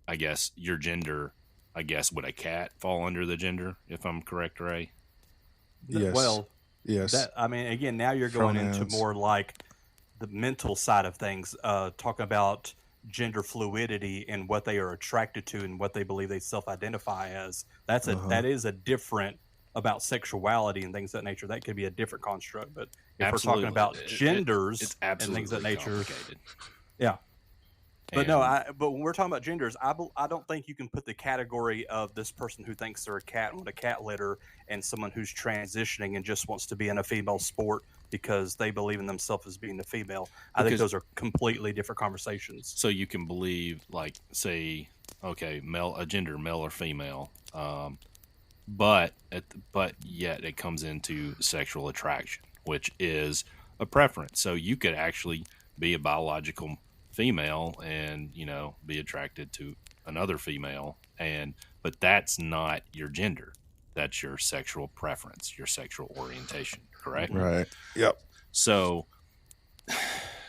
I guess, your gender. I guess, would a cat fall under the gender? If I'm correct, Ray? Yes. Well. Yes. I mean, again, now you're going into more like the mental side of things, talking about gender fluidity and what they are attracted to and what they believe they self-identify as. That is a different about sexuality and things of that nature. That could be a different construct. But if we're talking about genders it's and things of that nature, yeah. But but when we're talking about genders, I don't think you can put the category of this person who thinks they're a cat with a cat litter and someone who's transitioning and just wants to be in a female sport because they believe in themselves as being a female. I think those are completely different conversations. So you can believe, like, say, okay, a gender, male or female, but yet it comes into sexual attraction, which is a preference. So you could actually be a biological female and be attracted to another female, but that's not your gender. That's your sexual preference, your sexual orientation, correct? Right. Yep. So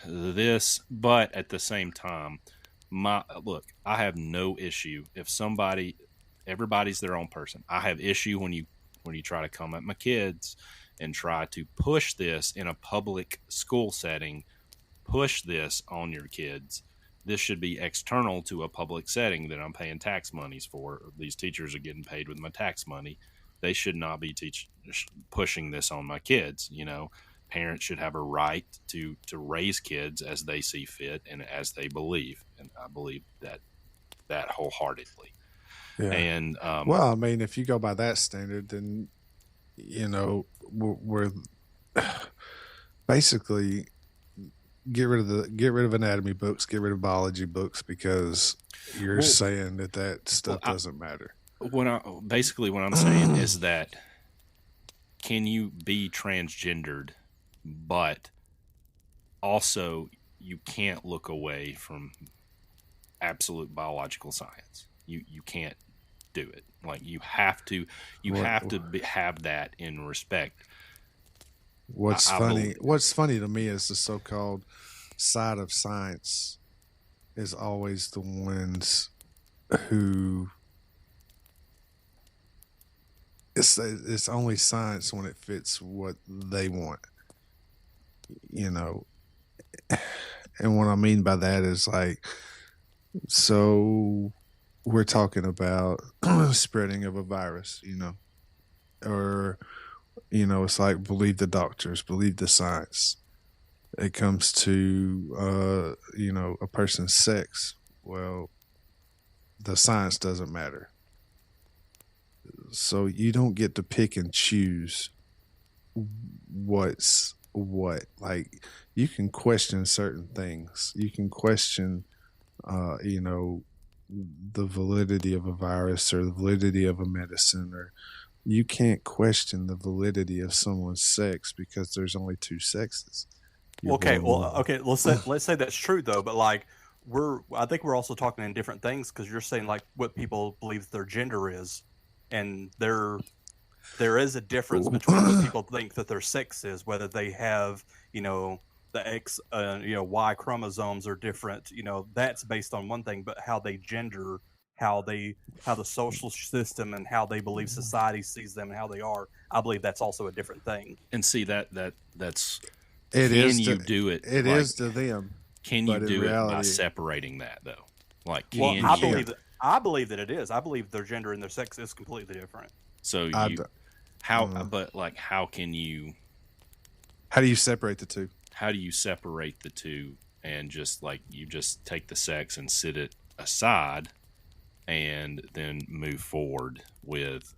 but at the same time, I have no issue if everybody's their own person. I have issue when you try to come at my kids and try to push this in a public school setting. Push this on your kids. This should be external to a public setting that I'm paying tax monies for. These teachers are getting paid with my tax money. They should not be pushing this on my kids. Parents should have a right to raise kids as they see fit and as they believe. And I believe that wholeheartedly. Yeah. And well, I mean, if you go by that standard, then we're basically get rid of anatomy books, get rid of biology books, because you're saying that stuff doesn't matter. What I'm saying is that, can you be transgendered, but also you can't look away from absolute biological science. You can't do it. Like, you have to have that in respect. What's funny to me is the so-called side of science is always the ones who it's only science when it fits what they want, and what I mean by that is, like, so we're talking about spreading of a virus, or it's like, believe the doctors, believe the science. It comes to, a person's sex. Well, the science doesn't matter. So you don't get to pick and choose what's what. Like, you can question certain things. You can question, the validity of a virus or the validity of a medicine, or you can't question the validity of someone's sex because there's only two sexes. You're Okay, born well, woman. okay, let's say that's true though, but like I think we're also talking in different things because you're saying like what people believe their gender is, and there is a difference between what people think that their sex is, whether they have, you know, the X, Y chromosomes are different. You know, that's based on one thing, but how they gender, how the social system and how they believe society sees them and how they are, I believe that's also a different thing. And see that's It can is you to do it it like is to them, can you but in do it by reality, separating that though? Like Well, can you can't. I believe that it is. I believe their gender and their sex is completely different. so I you d- how uh, but like how can you how do you separate the two? how do you separate the two and just like you just take the sex and sit it aside and then move forward with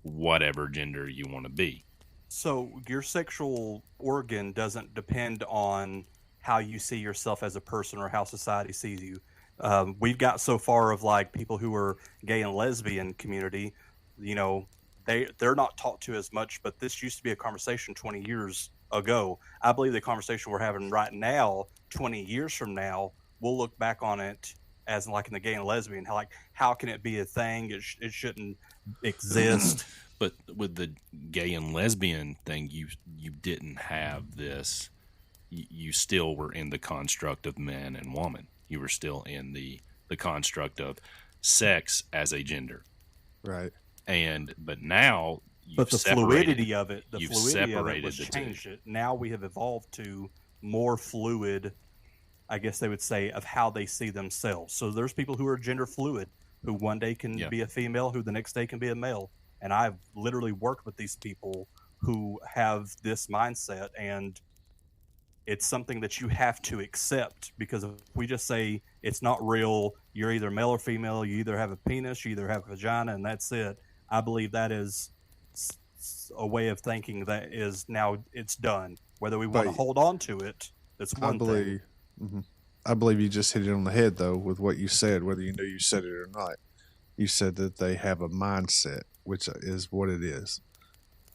whatever gender you want to be? So your sexual organ doesn't depend on how you see yourself as a person or how society sees you. We've got so far of like people who are gay and lesbian community, you know, they're not taught to as much, but this used to be a conversation 20 years ago. I believe the conversation we're having right now, 20 years from now, we'll look back on it as like in the gay and lesbian, how can it be a thing? It shouldn't exist. But with the gay and lesbian thing, you didn't have this. You still were in the construct of man and woman. You were still in the construct of sex as a gender. Right. And but now But you've separated the you've fluidity of it separated was the two. changed. It now we have evolved to more fluid, I guess they would say, of how they see themselves. So there's people who are gender fluid, who one day can Yeah. be a female, who the next day can be a male. And I've literally worked with these people who have this mindset, and it's something that you have to accept, because if we just say it's not real, you're either male or female, you either have a penis, you either have a vagina, and that's it. I believe that is a way of thinking that is now it's done. Whether we want to But hold on to it, that's I one thing. believe, mhm. I believe you just hit it on the head though with what you said, whether you knew you said it or not. You said that they have a mindset, which is what it is.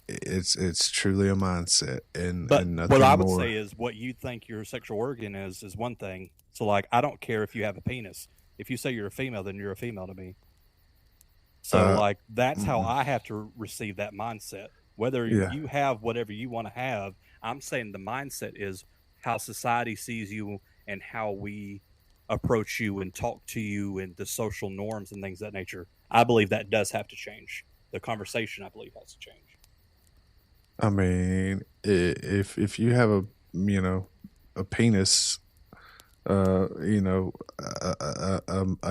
It's truly a mindset, But and what nothing I would more. say is what you think your sexual organ is one thing. So like I don't care if you have a penis. If you say you're a female, then you're a female to me. So like that's how mm-mm. I have to receive that mindset. Whether Yeah, you have whatever you want to have, I'm saying the mindset is how society sees you and how we approach you and talk to you and the social norms and things of that nature. I believe that does have to change. The conversation, I believe, has to change. I mean, if you have a penis, a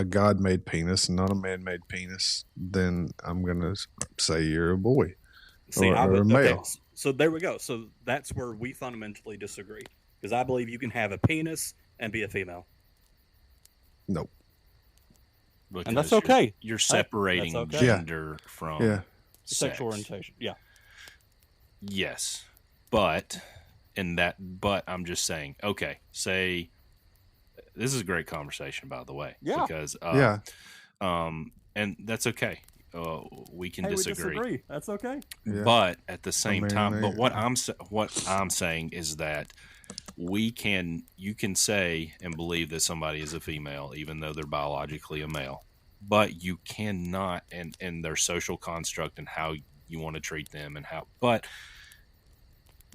God made penis, not a man made penis, then I'm gonna say you're a boy See, I or a would. Okay, male. so there we go. So that's where we fundamentally disagree, because I believe you can have a penis and be a female, Nope. and that's Because okay. You're Hey, separating that's okay. gender from Yeah. sex. Sexual orientation. Yeah. Yes, but I'm just saying. Okay, say this is a great conversation, by the way. Yeah. Because Yeah. and that's okay. We can Hey, we disagree. disagree. That's okay. Yeah. But at the same mean, time, but they- what I'm saying is that you can say and believe that somebody is a female even though they're biologically a male, but you cannot and their social construct and how you want to treat them and how, but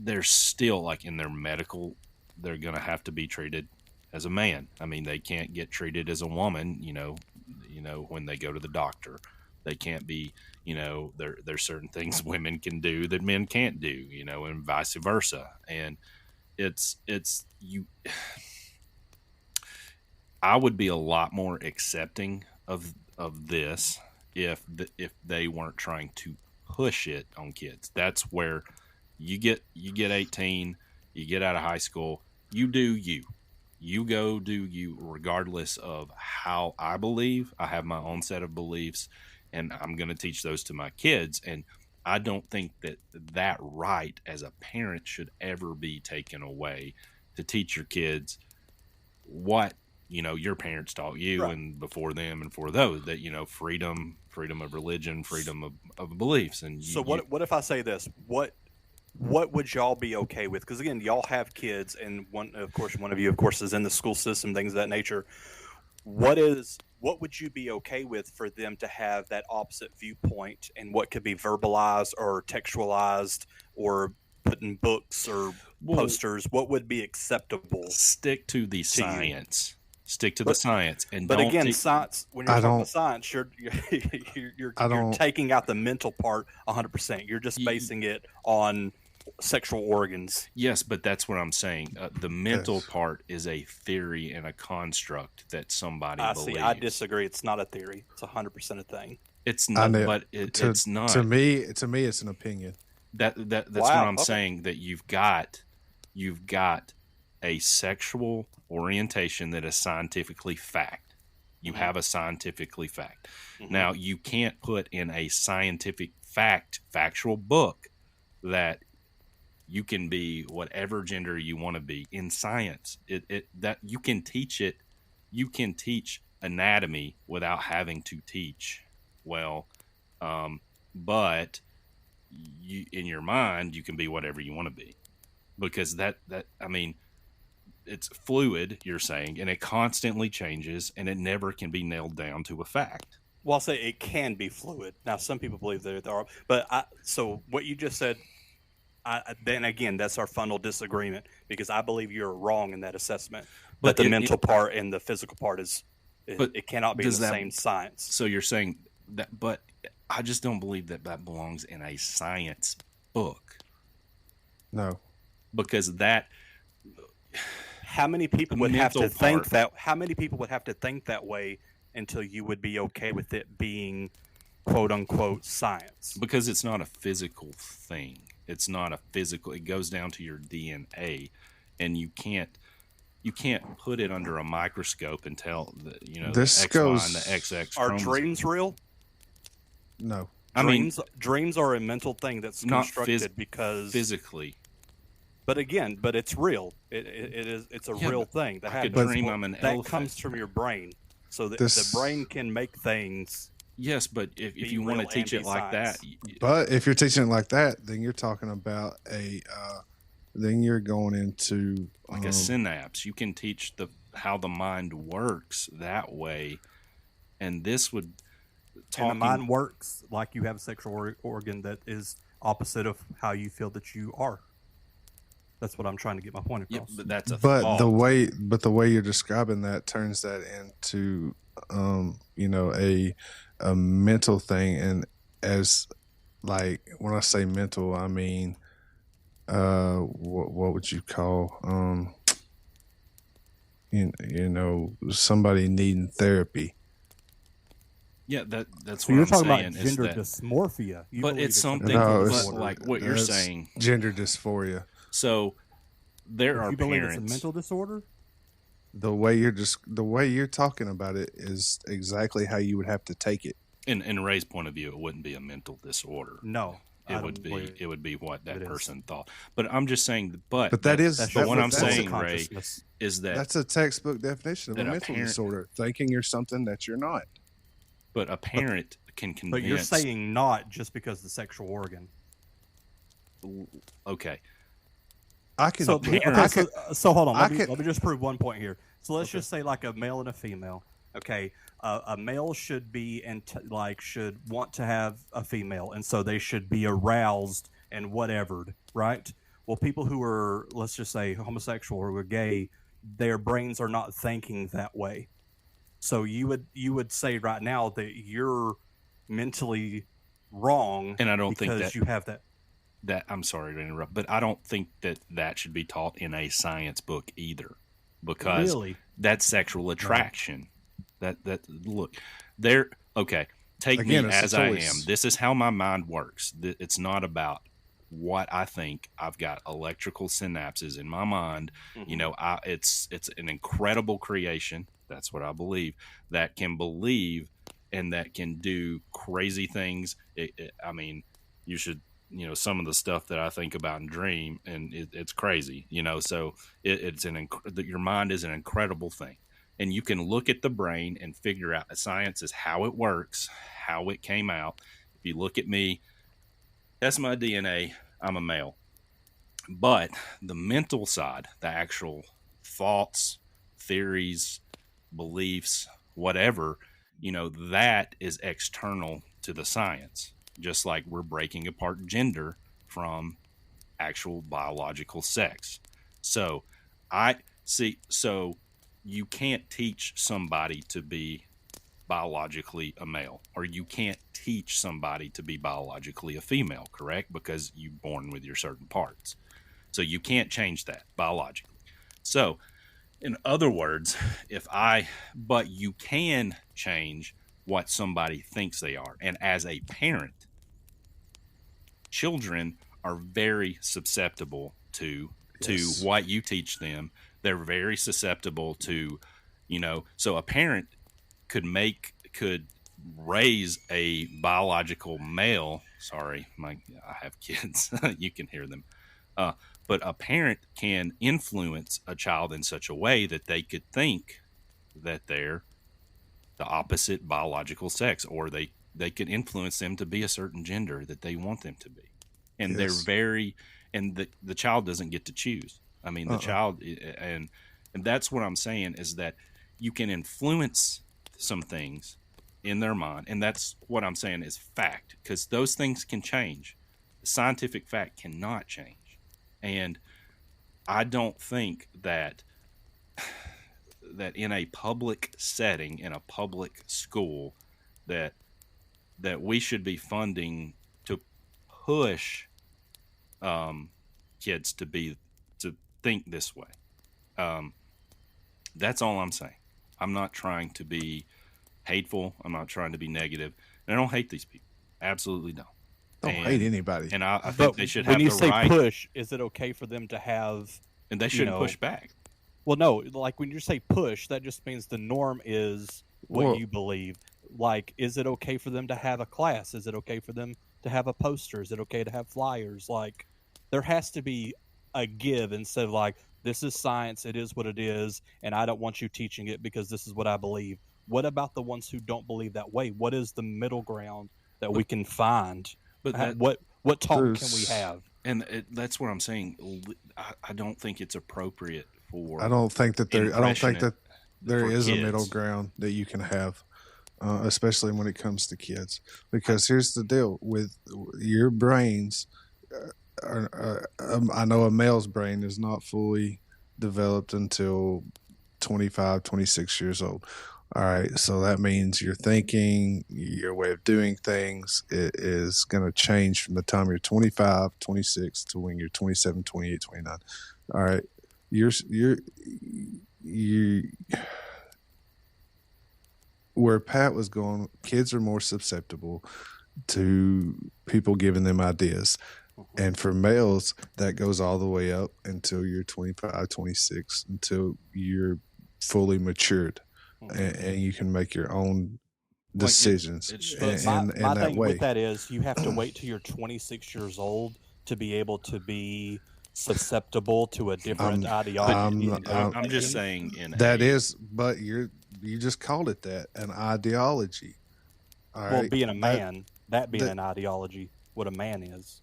they're still like in their medical, they're going to have to be treated as a man. I mean, they can't get treated as a woman, when they go to the doctor. They can't be, there's certain things women can do that men can't do, and vice versa. And it's you. I would be a lot more accepting of this if they weren't trying to push it on kids. That's where you get 18, you get out of high school, you do you go do you, regardless of how I believe. I have my own set of beliefs, and I'm going to teach those to my kids. And I don't think that right as a parent should ever be taken away, to teach your kids what your parents taught you, Right. and before them and for those that freedom of religion, freedom of beliefs. And So what if I say this? What what would y'all be okay with? Because again, y'all have kids, and one of you, of course, is in the school system, things of that nature. What would you be okay with for them to have that opposite viewpoint, and what could be verbalized or textualized or put in books or posters? What would be acceptable? Stick to the science. Stick to the But- science, and But don't again, take- science. When you're I talking don't- about science, you're don't- taking out the mental part 100%. You're just basing it on sexual organs. Yes, but that's what I'm saying. The mental Yes. part is a theory and a construct that somebody I believes. see. I disagree. It's not a theory. It's 100% a thing. It's I not, know. but it's not. To me, it's an opinion. That's what Wow, I'm okay. saying. That you've got a sexual orientation that is scientifically fact. You have a scientifically fact. Mhm. Now you can't put in a scientific factual book that you can be whatever gender you want to be in science. That you can teach it. You can teach anatomy without having to teach but you, in your mind, you can be whatever you want to be, because it's fluid. You're saying, and it constantly changes, and it never can be nailed down to a fact. Well, I'll say it can be fluid. Now, some people believe that there are, but so what you just said. Then again, that's our fundamental disagreement, because I believe you're wrong in that assessment. But But the mental part and the physical part But it cannot be in does the that- same science. So you're saying that, but I just don't believe that belongs in a science book, No. because that. How many people would have to mental think part. that? How many people would have to think that way until you would be okay with it being "quote unquote" science? Because it's not a physical thing. It's not a physical. It goes down to your DNA, and you can't put it under a microscope and tell the This the XY goes- and the XX Are chromosome. dreams real? No. I mean, Dreams are a mental thing that's not constructed because physically. But it's real. It's a Yeah, real but thing that I could happens. dream I'm an that elephant. comes from your brain. So the This- brain can make things. Yes, but if Be you want to real teach and it be like that, science. But if you're teaching it like that, then you're talking about then you're going into like a synapse, you can teach how the mind works that way, and this would And the mind works like you have a sexual organ that is opposite of how you feel that you are. That's what I'm trying to get my point Yeah, across. but that's a but thought. the way you're describing that turns that into a mental thing, and as like when I say mental, I mean what would you call somebody needing therapy. Yeah, that's So what you're I'm talking saying. about is gender that, dysmorphia. You but believe it's a something. No, but it's- like what you're It's saying. gender dysphoria. So there are You believe parents. it's a mental disorder? The way you're talking about it is exactly how you would have to take it. In Ray's point of view, it wouldn't be a mental disorder. No. I It don't would be. believe It would be what that it is. person thought. But I'm just saying. But But that's that's what I'm that's saying, a- Ray, consciousness. is that. That's a textbook definition of that a a mental parent- disorder, thinking you're something that you're not. But a parent can convince. But you're saying not just because the sexual organ. okay. I can. So, I can so hold on. I Let me, can- let me just prove one point here. So let's just say like a male and a female. Okay, a male should be should want to have a female, and so they should be aroused and whatevered, right? Well, people who are, let's just say, homosexual or gay, their brains are not thinking that way. So you would say right now that you're mentally wrong, And I don't think because that- you have that. That I'm sorry to interrupt, but I don't think that should be taught in a science book either, because Really? that's sexual attraction. That look, there. Okay, take Again, me it's a as I choice. am. This is how my mind works. It's not about what I think. I've got electrical synapses in my mind. Mhm. You know, it's an incredible creation. That's what I believe. That can believe and that can do crazy things. I mean, you should. Some of the stuff that I think about and dream, and it's crazy. So your mind is an incredible thing, and you can look at the brain and figure out science is how it works, how it came out. If you look at me, that's my DNA. I'm a male. But the mental side, the actual thoughts, theories, beliefs, whatever, that is external to the science. Just like we're breaking apart gender from actual biological sex. So so you can't teach somebody to be biologically a male, or you can't teach somebody to be biologically a female, correct? Because you're born with your certain parts. So you can't change that biologically. So, in other words, but you can change what somebody thinks they are. And as a parent, children are very susceptible to Yes. what you teach them. They're very susceptible to, so a parent could raise a biological male. Sorry, I have kids. You can hear them. But a parent can influence a child in such a way that they could think that they're the opposite biological sex, or they could influence them to be a certain gender that they want them to be. And they're Yes. the child doesn't get to choose. I mean, the child, and that's what I'm saying, is that you can influence some things in their mind. And that's what I'm saying is fact, because those things can change. Scientific fact cannot change. And I don't think that in a public setting, in a public school, that we should be funding to push kids to think this way. That's all I'm saying. I'm not trying to be hateful. I'm not trying to be negative. And I don't hate these people. Absolutely don't. Don't hate anybody. And I think they should have when you the say right. push, is it okay for them to have? And they shouldn't push back. Well, no, like when you say push, that just means the norm is what you believe. Like, is it okay for them to have a class? Is it okay for them to have a poster? Is it okay to have flyers? Like, there has to be a give instead of like, this is science, it is what it is, and I don't want you teaching it because this is what I believe. What about the ones who don't believe that way? What is the middle ground that we can find? But what talk can we have? And that's what I'm saying. I don't think it's appropriate for. I don't think that there is a kids. middle ground that you can have, especially when it comes to kids. Because here's the deal with your brains. I know a male's brain is not fully developed until 25, 26 years old. All right, so that means your thinking, your way of doing things is going to change from the time you're 25, 26 to when you're 27, 28, 29. All right, where Pat was going, kids are more susceptible to people giving them ideas. And for males, that goes all the way up until you're 25, 26, until you're fully matured. And you can make your own decisions. My thing with that is you have to wait till you're 26 years old to be able to be susceptible to a different ideology. I'm just saying. But you just called it that, an ideology. All right? Being a man, that being an ideology, what a man is.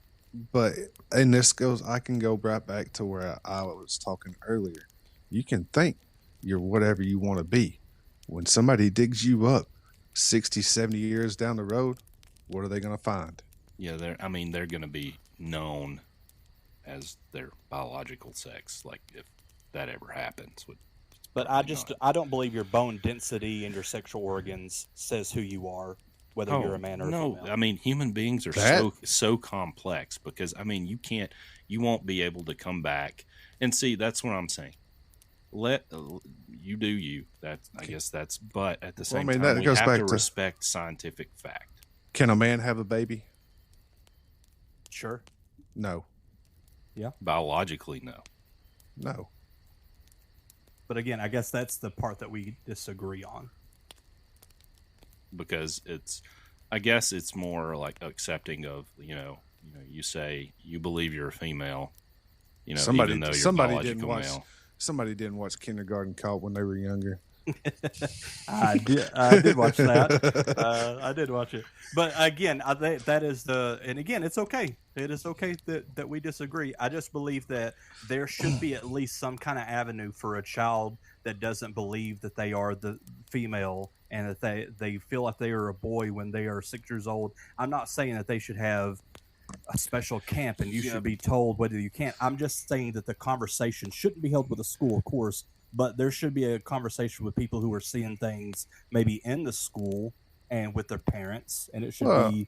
But I can go right back to where I was talking earlier. You can think you're whatever you want to be. When somebody digs you up 60, 70 years down the road, what are they going to find? Yeah, they're going to be known as their biological sex, like if that ever happens. But I don't believe your bone density and your sexual organs says who you are, whether you're a man or a female. I mean, human beings are so complex because, you won't be able to come back and see. That's what I'm saying. Let you do you. But at the same time, we have to respect scientific fact. Can a man have a baby? Sure. No. Yeah. Biologically, no. No. But again, I guess that's the part that we disagree on. Because it's more like accepting of, you say you believe you're a female, even though you're biological male. Somebody didn't watch Kindergarten Cop when they were younger. I did watch that. I did watch it, but again, I think that is and again, it's okay. It is okay that we disagree. I just believe that there should be at least some kind of avenue for a child that doesn't believe that they are the female and that they feel like they are a boy when they are 6 years old. I'm not saying that they should have a special camp and you should be told whether you can't. I'm just saying that the conversation shouldn't be held with the school, of course, but there should be a conversation with people who are seeing things maybe in the school and with their parents, and it should Well, be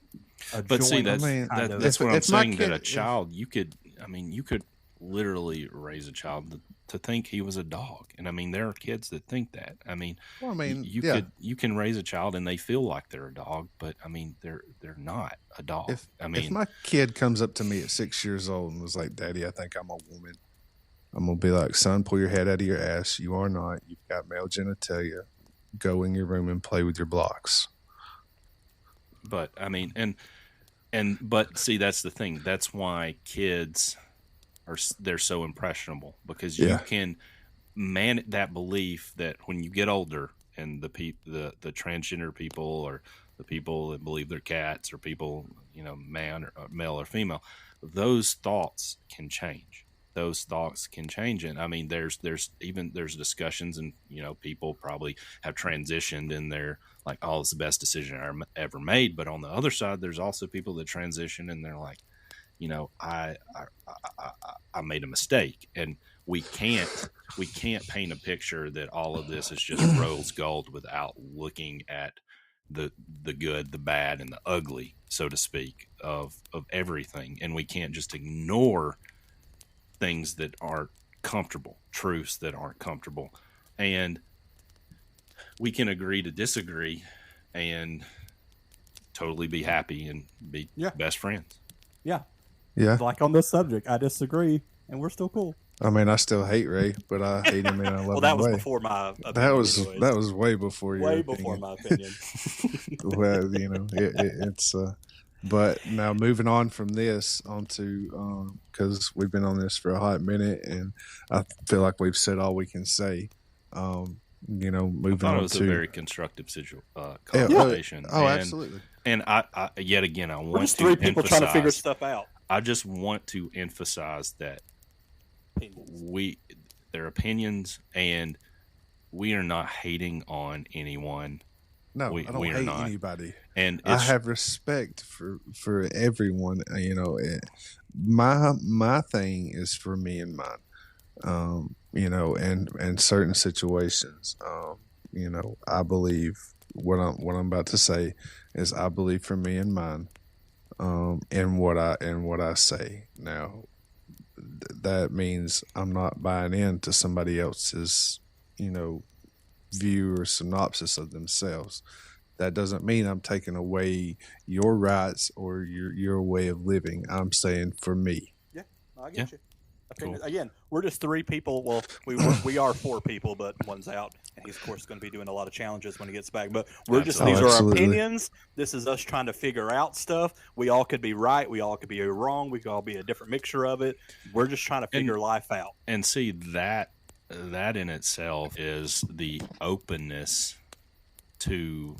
a But see, joint that's what I'm if my saying. That a kid- child, you could literally raise a child to think he was a dog, and I mean, there are kids that think that. I mean, Well, I mean, you can raise a child and they feel like they're a dog, but I mean, they're not a dog. if my kid comes up to me at 6 years old and was like, "Daddy, I think I'm a woman," I'm gonna be like, "Son, pull your head out of your ass. You are not. You've got male genitalia. Go in your room and play with your blocks." But I mean, but see, that's the thing. That's why kids they're so impressionable, because you can man that belief that when you get older and the transgender people or the people that believe they're cats or people, male or female, those thoughts can change. Those thoughts can change. And I mean, there's discussions, and people probably have transitioned and they're like, "Oh, it's the best decision I ever made." But on the other side, there's also people that transition and they're like, I made a mistake. And we can't paint a picture that all of this is just rose gold without looking at the good, the bad, and the ugly, so to speak, of everything. And we can't just ignore things that aren't comfortable, truths that aren't comfortable. And we can agree to disagree and totally be happy and be best friends. Yeah. Yeah. Like on this subject, I disagree, and we're still cool. I mean, I still hate Ray, but I hate him and I love him. Well, that was way. before my opinion. That was way before your way opinion. before my opinion. Well, it's but now moving on from this onto because we've been on this for a hot minute and I feel like we've said all we can say. Moving I thought on it was to a very constructive conversation. Oh, absolutely. And I yet again, I We're want just to three people trying to figure emphasize- stuff out. I just want to emphasize that their opinions, and we are not hating on anyone. No, we I don't are hate not. anybody. And I have respect for everyone. My thing is for me and mine. And certain situations. I believe what I'm about to say is I believe for me and mine. And what I say now, that means I'm not buying into somebody else's, view or synopsis of themselves. That doesn't mean I'm taking away your rights or your way of living. I'm saying for me. Yeah, I get you. Cool. Again, we're just three people. Well, we are four people, but one's out, and he's of course going to be doing a lot of challenges when he gets back. But these are our opinions. This is us trying to figure out stuff. We all could be right. We all could be wrong. We could all be a different mixture of it. We're just trying to figure life out. And see, that in itself is the openness to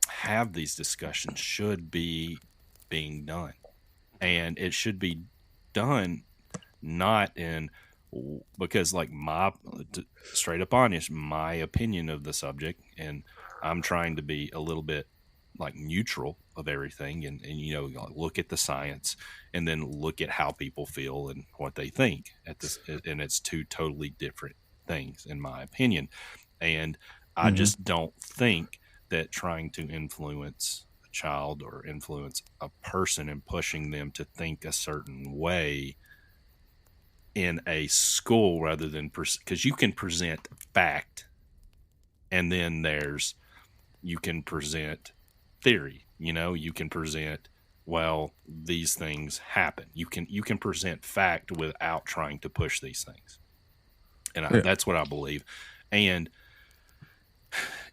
have these discussions should be being done, and it should be done not in because like my straight up honest, my opinion of the subject, and I'm trying to be a little bit like neutral of everything, and look at the science and then look at how people feel and what they think at this, and it's two totally different things in my opinion. And I just don't think that trying to influence a child or influence a person and pushing them to think a certain way in a school rather than because you can present fact and then you can present theory, you can present, well, these things happen. You can present fact without trying to push these things. And that's what I believe. And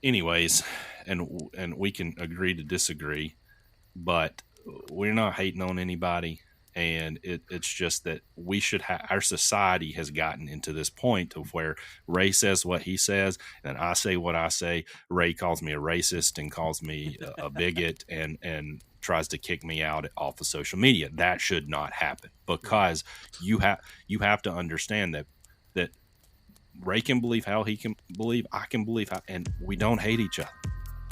anyways, and we can agree to disagree, but we're not hating on anybody. And it's just that we should our society has gotten into this point of where Ray says what he says, and I say what I say. Ray calls me a racist and calls me a bigot and tries to kick me out off of social media. That should not happen, because you have to understand that Ray can believe how he can believe, I can believe how, and we don't hate each other.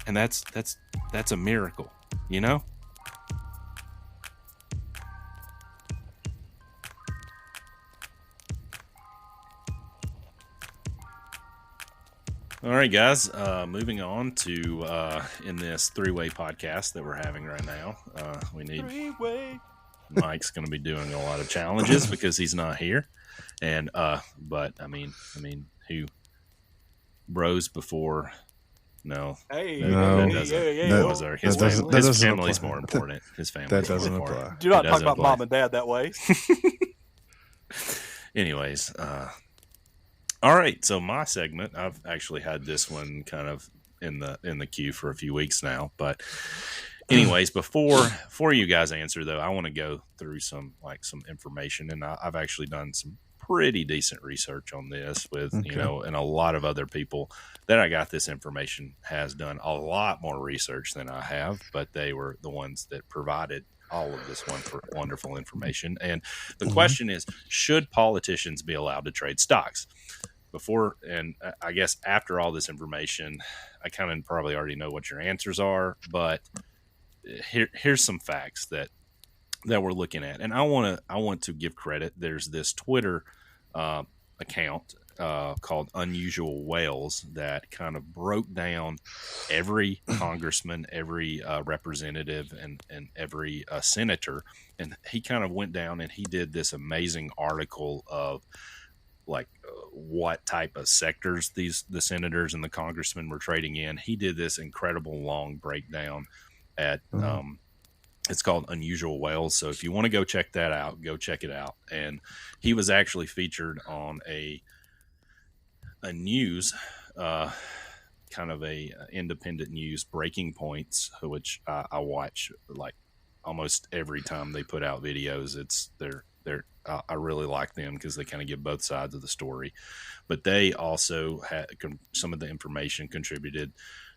And that's a miracle, you know? All right, guys, moving on to in this three-way podcast that we're having right now. We need Three-way. Mike's going to be doing a lot of challenges because he's not here. And but I mean who bros before no. Hey, No. That doesn't. hey, That oh. was our, That doesn't family's apply. more important. His family. That doesn't apply. Do not It talk doesn't about apply. mom and dad that way. Anyways, all right. So my segment, I've actually had this one kind of in the queue for a few weeks now. But anyways, before you guys answer though, I want to go through some information, and I've actually done some pretty decent research on this with Okay. and a lot of other people that I got this information has done a lot more research than I have, but they were the ones that provided all of this wonderful information. And the question is, should politicians be allowed to trade stocks? Before, and I guess after all this information, I kind of probably already know what your answers are, but here's some facts that we're looking at. And I want to give credit. There's this Twitter account called Unusual Whales that kind of broke down every congressman, every representative, and every senator. And he kind of went down and he did this amazing article of what type of sectors the senators and the congressmen were trading in. He did this incredible long breakdown at it's called Unusual Whales. So if you want to go check that out, go check it out. And he was actually featured on a news, kind of a independent news, Breaking Points, which I watch like almost every time they put out videos. I really like them because they kind of give both sides of the story. But they also had some of the information contributed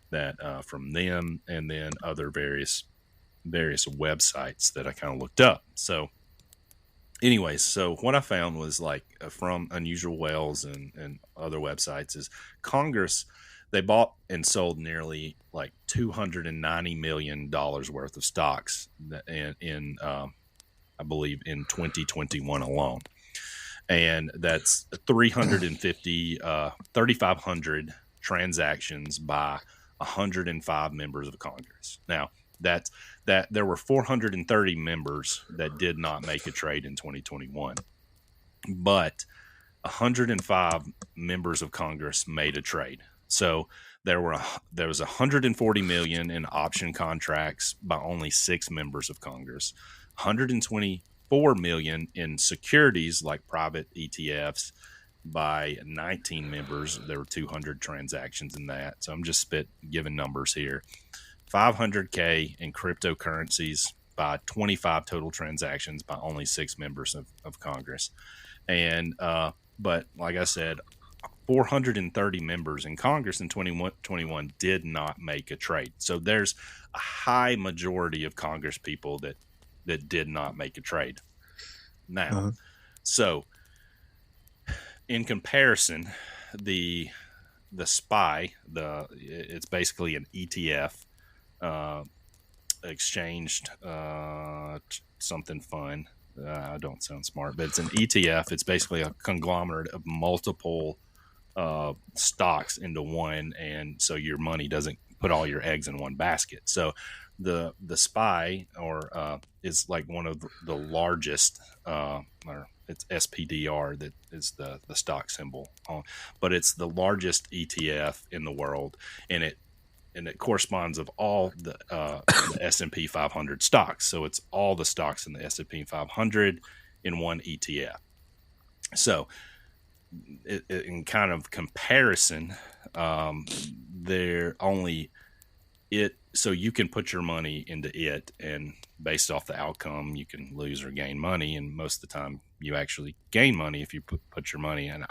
that from them, and then other various websites that I kind of looked up. So anyways, so what I found was from Unusual Whales and other websites is Congress, they bought and sold nearly $290 million worth of stocks in I believe in 2021 alone. And that's 3,500 transactions by 105 members of Congress. Now, that there were 430 members that did not make a trade in 2021, but 105 members of Congress made a trade. So there was 140 million in option contracts by only 6 members of Congress, 124 million in securities like private ETFs by 19 members. There were 200 transactions in that. So I'm just giving numbers here. 500K in cryptocurrencies by 25 total transactions by only 6 members of Congress. And, but like I said, 430 members in Congress in 2021 did not make a trade. So there's a high majority of Congress people that did not make a trade. Now, so in comparison, the SPY, it's basically an ETF, exchanged something fun. I don't sound smart, but it's an ETF. It's basically a conglomerate of multiple stocks into one, and so your money doesn't put all your eggs in one basket. So the SPY is like one of the largest, or it's SPDR that is the stock symbol on, but it's the largest ETF in the world, and it corresponds of all the S&P 500 stocks. So it's all the stocks in the S&P 500 in one ETF. So in kind of comparison, they're only so you can put your money into it, and based off the outcome, you can lose or gain money. And most of the time, you actually gain money if you put your money. And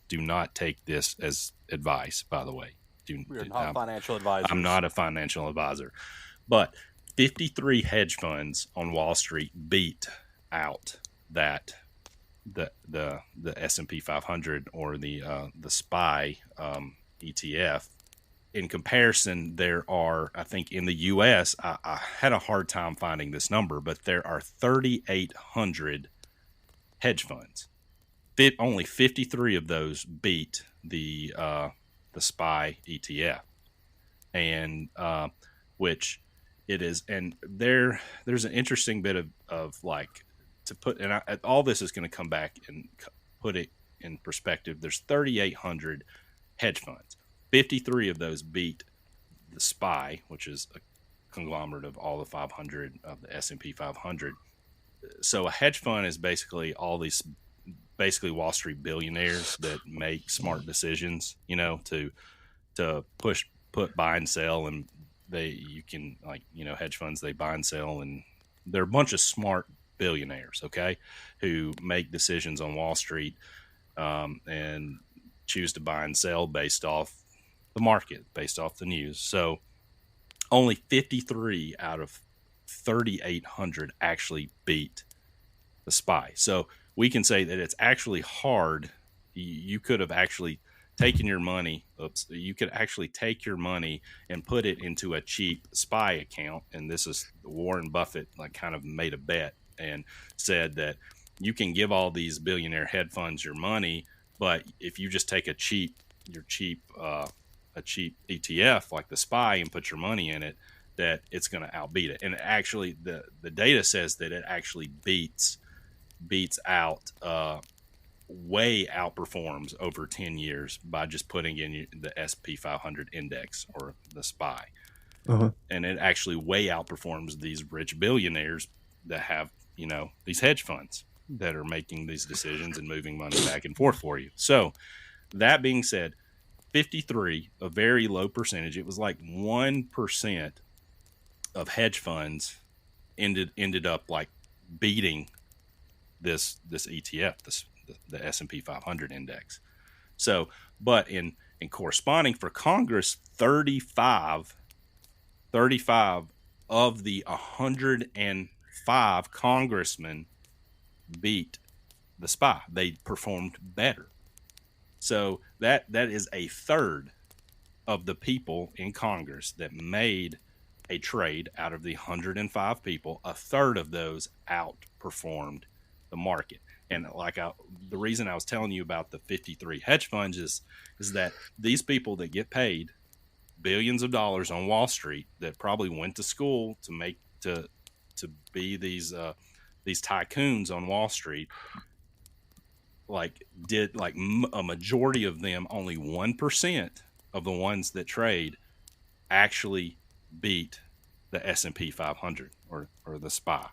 do not take this as advice, by the way. We're not financial advisors. I'm not a financial advisor, but 53 hedge funds on Wall Street beat out the S&P 500 or the SPY ETF. In comparison, there are, I think in the U.S., I had a hard time finding this number, but there are 3,800 hedge funds. Only 53 of those beat the SPY ETF, and which it is. And there's an interesting bit of like to put, and all this is going to come back and put it in perspective. There's 3,800 hedge funds. 53 of those beat the SPY, which is a conglomerate of all the 500 of the S&P 500. So a hedge fund is basically all these Wall Street billionaires that make smart decisions, to put buy and sell, and hedge funds, they buy and sell, and they're a bunch of smart billionaires, okay, who make decisions on Wall Street and choose to buy and sell based off the market, based off the news. So only 53 out of 3,800 actually beat the SPY. So we can say that it's actually hard. You could have actually taken your money. You could actually take your money and put it into a cheap SPY account. And this is Warren Buffett, kind of made a bet and said that you can give all these billionaire hedge funds your money, but if you just take a cheap ETF like the SPY and put your money in it, that it's going to outbeat it. And actually, the data says that it actually beats out, way outperforms over 10 years by just putting in the SP 500 index or the SPY. Uh-huh. And it actually way outperforms these rich billionaires that have, these hedge funds that are making these decisions and moving money back and forth for you. So that being said, 53, a very low percentage. It was like 1% of hedge funds ended up like beating this ETF, the S&P 500 index. So, but in corresponding for Congress, 35 of the 105 congressmen beat the SPY. They performed better. So that is a third of the people in Congress that made a trade out of the 105 people. A third of those outperformed the market. And the reason I was telling you about the 53 hedge funds is that these people that get paid billions of dollars on Wall Street, that probably went to school to be these tycoons on Wall Street, a majority of them, only 1% of the ones that trade actually beat the S&P 500 or the SPY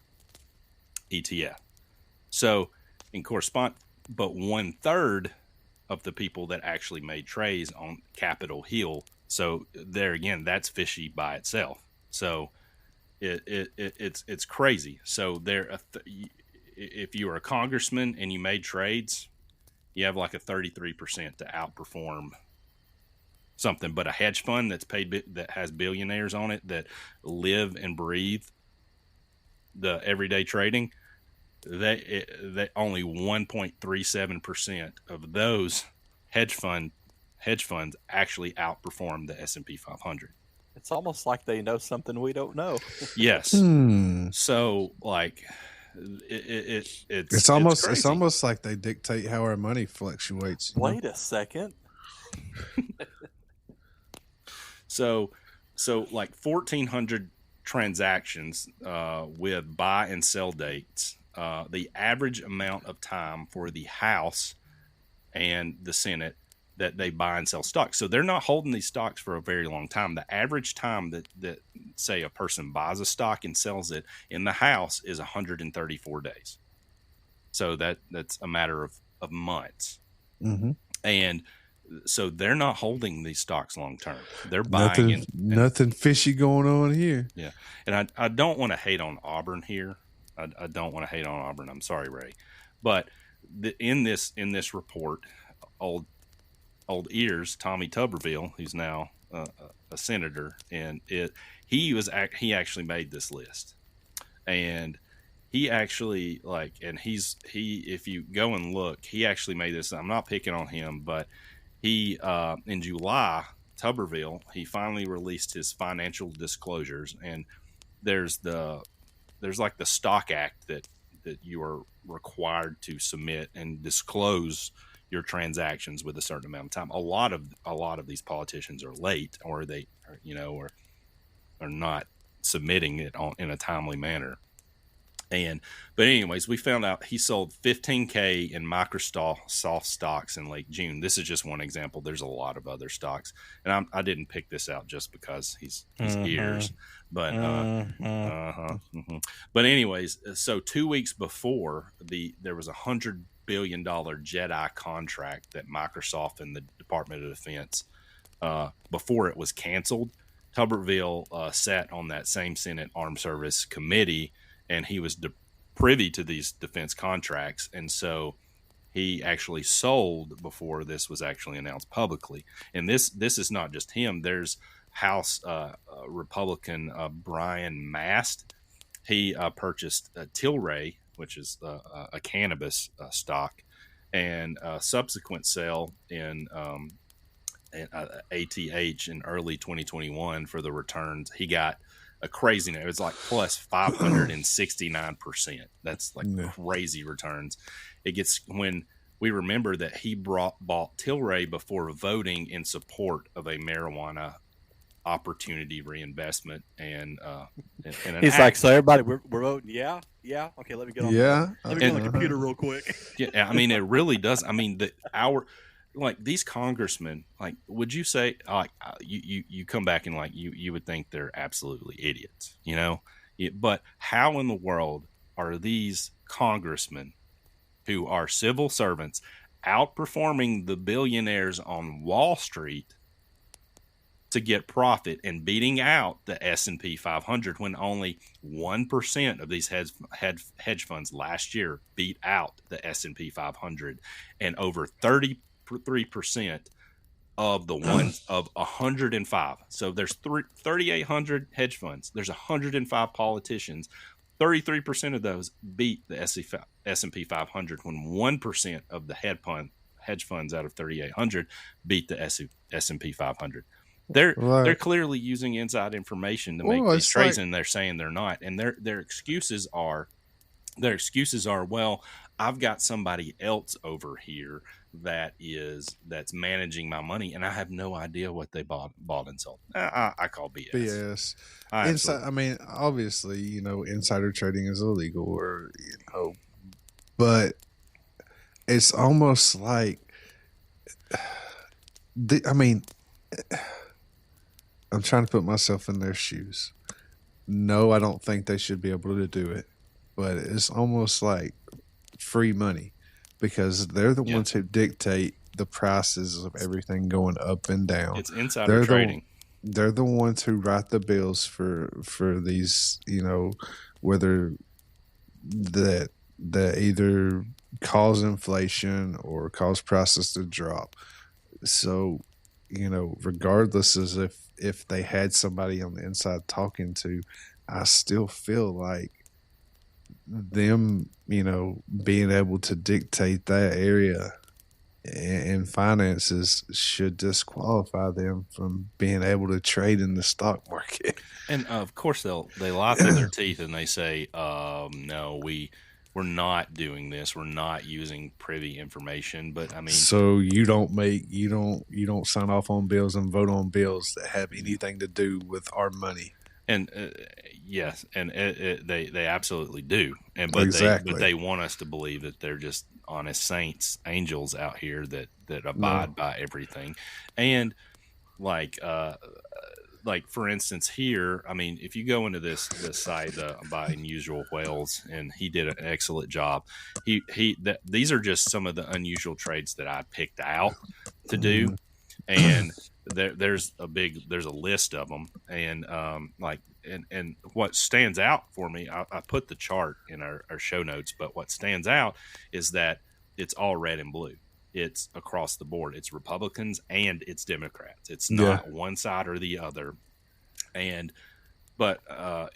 ETF. So but 1/3 of the people that actually made trades on Capitol Hill. So there again, that's fishy by itself. So it's crazy. So if you were a congressman and you made trades, you have like a 33% to outperform something. But a hedge fund that's paid, that has billionaires on it that live and breathe the everyday trading, they only 1.37% of those hedge funds actually outperform the S&P 500. It's almost like they know something we don't know. Yes. So it's almost like they dictate how our money fluctuates. Wait a second. So like 1,400 transactions with buy and sell dates. The average amount of time for the House and the Senate that they buy and sell stocks. So they're not holding these stocks for a very long time. The average time that say a person buys a stock and sells it in the House is 134 days. So that's a matter of months. Mm-hmm. And so they're not holding these stocks long term. They're buying nothing fishy going on here. Yeah, and I don't want to hate on Auburn here. I don't want to hate on Auburn. I'm sorry, Ray, but in this report, old ears Tommy Tuberville, who's now a senator, and he actually made this list, and he actually if you go and look, he actually made this. I'm not picking on him, but he in July, Tuberville, he finally released his financial disclosures, and there's like the Stock Act that you are required to submit and disclose your transactions with a certain amount of time. A lot of these politicians are late, or they are not submitting it in a timely manner. But anyways, we found out he sold $15K in Microsoft stocks in late June. This is just one example. There's a lot of other stocks, and I didn't pick this out just because he's ears. But but anyways, so 2 weeks before there was $100 billion JEDI contract that Microsoft and the Department of Defense, before it was canceled, Tuberville sat on that same Senate Armed Service Committee, and he was privy to these defense contracts. And so he actually sold before this was actually announced publicly. And this is not just him. There's House Republican Brian Mast. He purchased Tilray, which is a cannabis stock, and a subsequent sale in ATH in early 2021 for the returns. He got a crazy number. It was like plus 569%. That's like crazy returns. It gets, when we remember that he bought Tilray before voting in support of a marijuana opportunity reinvestment, and he's like, so everybody, we're voting. Yeah. Okay, let me get on. Let me get on the computer real quick. Yeah, I mean, it really does. I mean, these congressmen, like, would you say, you come back and you would think they're absolutely idiots, but how in the world are these congressmen who are civil servants outperforming the billionaires on Wall Street to get profit and beating out the S&P 500 when only 1% of these hedge funds last year beat out the S&P 500, and over 33% of the ones of 105. So there's 3,800 hedge funds. There's 105 politicians. 33% of those beat the S&P 500 when 1% of the hedge funds out of 3,800 beat the S&P 500. They're clearly using inside information to make these trades, and they're saying they're not. And their excuses are, well, I've got somebody else over here that's managing my money, and I have no idea what they bought and sold. I call BS. Obviously, insider trading is illegal, or but it's almost like, I'm trying to put myself in their shoes. No, I don't think they should be able to do it, but it's almost like free money, because they're the ones who dictate the prices of everything going up and down. It's insider trading. They're the ones who write the bills for these, whether that either cause inflation or cause prices to drop. So, regardless as if they had somebody on the inside talking to, I still feel like them, being able to dictate that area and finances should disqualify them from being able to trade in the stock market. And of course they lie through their teeth and they say, no, we're not doing this. We're not using privy information. But I mean, so you don't sign off on bills and vote on bills that have anything to do with our money. And yes, and they absolutely do. But they want us to believe that they're just honest saints, angels out here that abide by everything. And like for instance here, I mean, if you go into this site by Unusual Whales, and he did an excellent job. These are just some of the unusual trades that I picked out to do, and there's a list of them, and and what stands out for me, I put the chart in our show notes, but what stands out is that it's all red and blue. It's across the board. It's Republicans and it's Democrats. It's not one side or the other, but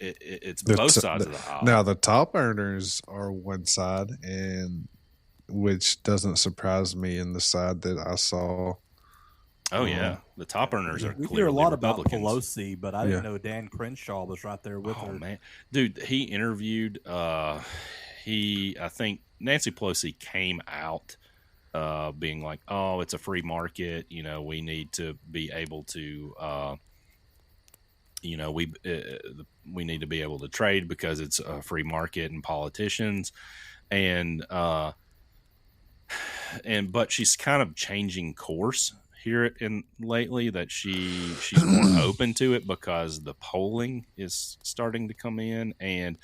it's both sides of the aisle. Now the top earners are one side, and which doesn't surprise me in the side that I saw. Oh yeah, the top earners are we clearly hear a lot Republicans. about Pelosi, but I didn't know Dan Crenshaw was right there with her. Man, dude, he interviewed. I think Nancy Pelosi came out being like, "Oh, it's a free market. You know, we need to be able to." We need to be able to trade because it's a free market and politicians, but she's kind of changing course here in lately, that she's more open to it because the polling is starting to come in, and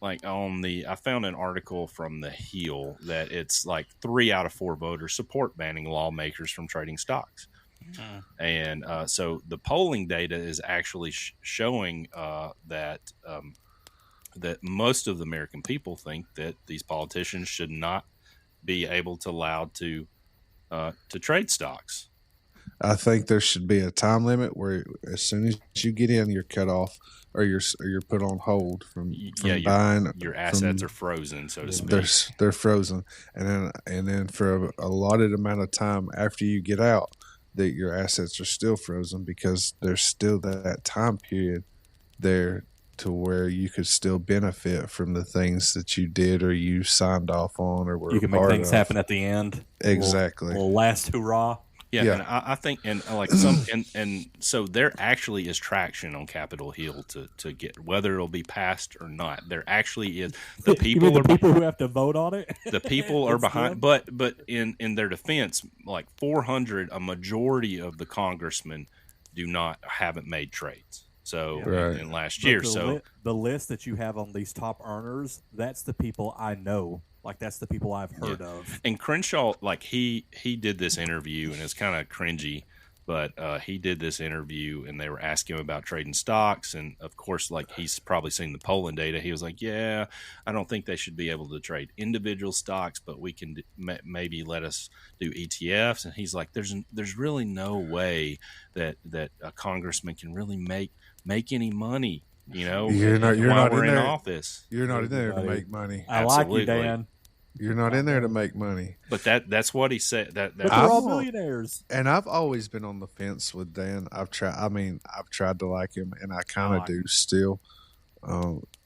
like I found an article from The Hill that it's like 3 out of 4 voters support banning lawmakers from trading stocks. And so the polling data is actually showing that most of the American people think that these politicians should not be able to allowed to trade stocks. I think there should be a time limit where as soon as you get in, you're cut off, or you're put on hold from buying. Your assets are frozen, so to speak. They're frozen, and then for a allotted amount of time after you get out, that your assets are still frozen, because there's still that time period there to where you could still benefit from the things that you did or you signed off on or were. You can make things happen at the end. Exactly. Little last hurrah. Yeah, and I think, and like some, and so there actually is traction on Capitol Hill to get, whether it'll be passed or not. There actually is. The people who have to vote on it. The people are behind, but in their defense, like 400, a majority of the congressmen haven't made trades. So in last year, the list that you have on these top earners, that's the people I know. Like, that's the people I've heard of. And Crenshaw, like he did this interview, and it's kind of cringy, but he did this interview, and they were asking him about trading stocks, and of course, like, he's probably seen the polling data. He was like, "Yeah, I don't think they should be able to trade individual stocks, but we can maybe let us do ETFs." And he's like, "There's really no way that a congressman can really make any money." You know, you're not in office. You're not in there to make money. I like you, Dan. You're not in there to make money. But that's what he said. But they're all millionaires. And I've always been on the fence with Dan. I've tried to like him, and I kind of do still.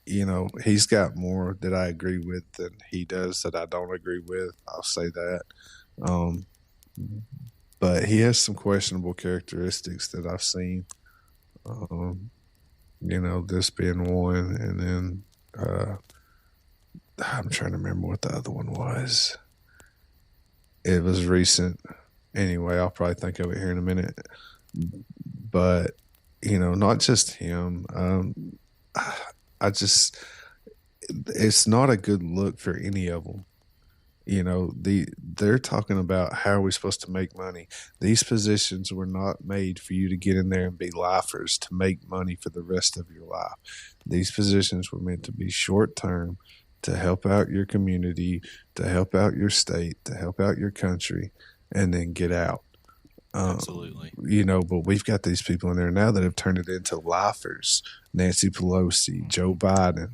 You know, he's got more that I agree with than he does that I don't agree with. I'll say that. But he has some questionable characteristics that I've seen. You know, this being one, and then I'm trying to remember what the other one was. It was recent. Anyway, I'll probably think of it here in a minute. But, you know, not just him. It's not a good look for any of them. You know, they're talking about how are we supposed to make money. These positions were not made for you to get in there and be lifers to make money for the rest of your life. These positions were meant to be short term, to help out your community, to help out your state, to help out your country, and then get out. Absolutely. You know, but we've got these people in there now that have turned it into lifers. Nancy Pelosi, Joe Biden.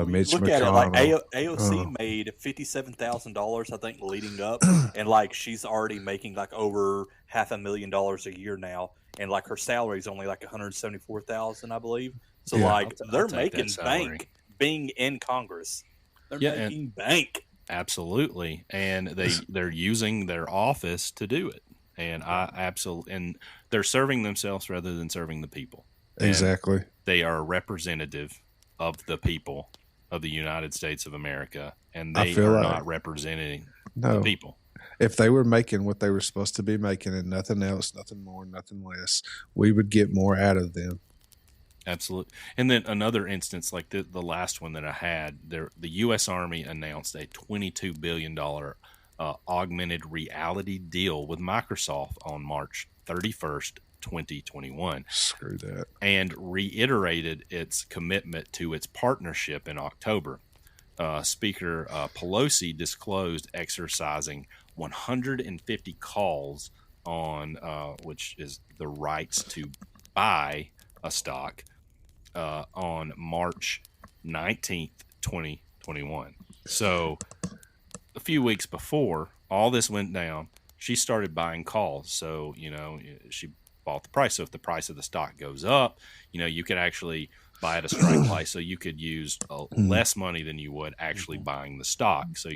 Mitch Look McConnell. at it, like AOC made $57,000, I think, leading up, and like she's already making like over $500,000 a year now, and like her salary is only like $174,000, I believe. So like they're making bank being in Congress. They're making bank. Absolutely, and they're using their office to do it, and and they're serving themselves rather than serving the people. Exactly, and they are a representative of the people of the United States of America, and they are not representing the people. If they were making what they were supposed to be making and nothing else, nothing more, nothing less, we would get more out of them. Absolutely. And then another instance, like the last one that I had, the U.S. Army announced a $22 billion augmented reality deal with Microsoft on March 31st, 2021. Screw that. And reiterated its commitment to its partnership in October. Speaker Pelosi disclosed exercising 150 calls on, which is the rights to buy a stock, on March 19th, 2021. So a few weeks before all this went down, she started buying calls. So, she bought the price. So if the price of the stock goes up, you could actually buy at a strike price. So you could use less money than you would actually buying the stock. So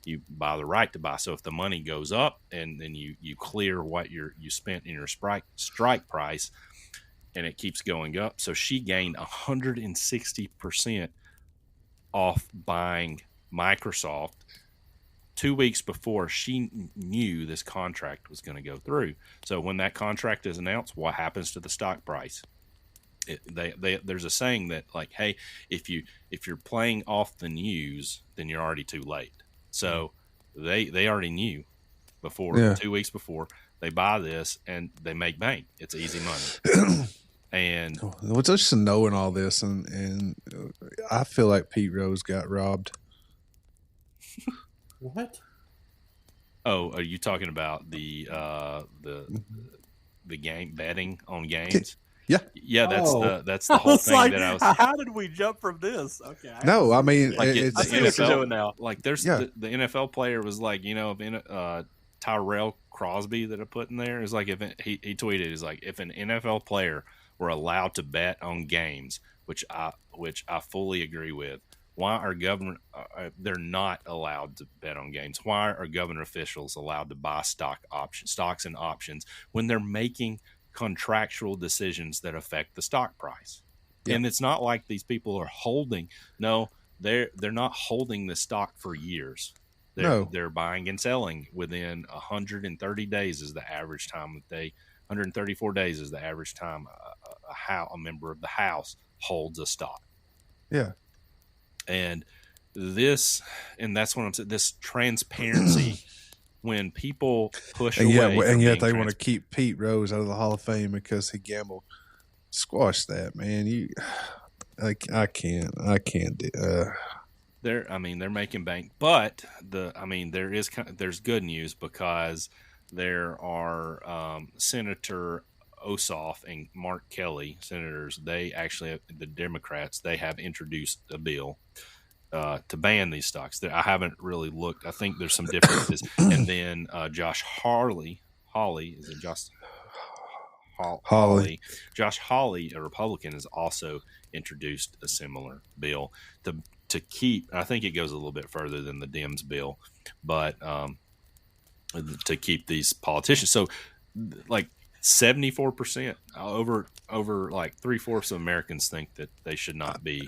you buy the right to buy. So if the money goes up and then you clear what you spent in your strike price, and it keeps going up. So she gained 160% off buying Microsoft 2 weeks before she knew this contract was going to go through. So when that contract is announced, what happens to the stock price? There's a saying that, like, hey, if you're playing off the news, then you're already too late. So they already knew before, 2 weeks before. They buy this and they make bank. It's easy money. And well, just knowing all this, and I feel like Pete Rose got robbed. What? Oh, are you talking about the game betting on games? Yeah, that's the whole thing like, that I was. How did we jump from this? Okay. No, I mean, Like it's I see what you're doing now. Like there's the NFL player was like, Tyrell Crosby that I put in there is like, if he tweeted, is like, if an NFL player were allowed to bet on games, which I fully agree with. Why are they're not allowed to bet on games? Why are government officials allowed to buy stocks and options when they're making contractual decisions that affect the stock price? Yep. And it's not like these people are holding. No, they're not holding the stock for years. They're buying and selling within 130 days is the average time that 134 days is the average time a member of the House holds a stock. Yeah. And that's what I'm saying. This transparency, when people push away, and yet they want to keep Pete Rose out of the Hall of Fame because he gambled. Squash that, man. I can't. They're making bank, but there's good news, because there are Senator Ossoff and Mark Kelly, senators. They actually, the Democrats, they have introduced a bill to ban these stocks. I haven't really looked. I think there's some differences. And then Josh Hawley, is it Josh Hawley? Josh Hawley, a Republican, has also introduced a similar bill to keep. I think it goes a little bit further than the Dems bill, but to keep these politicians. So, like 74%, over like 3/4 of Americans think that they should not be.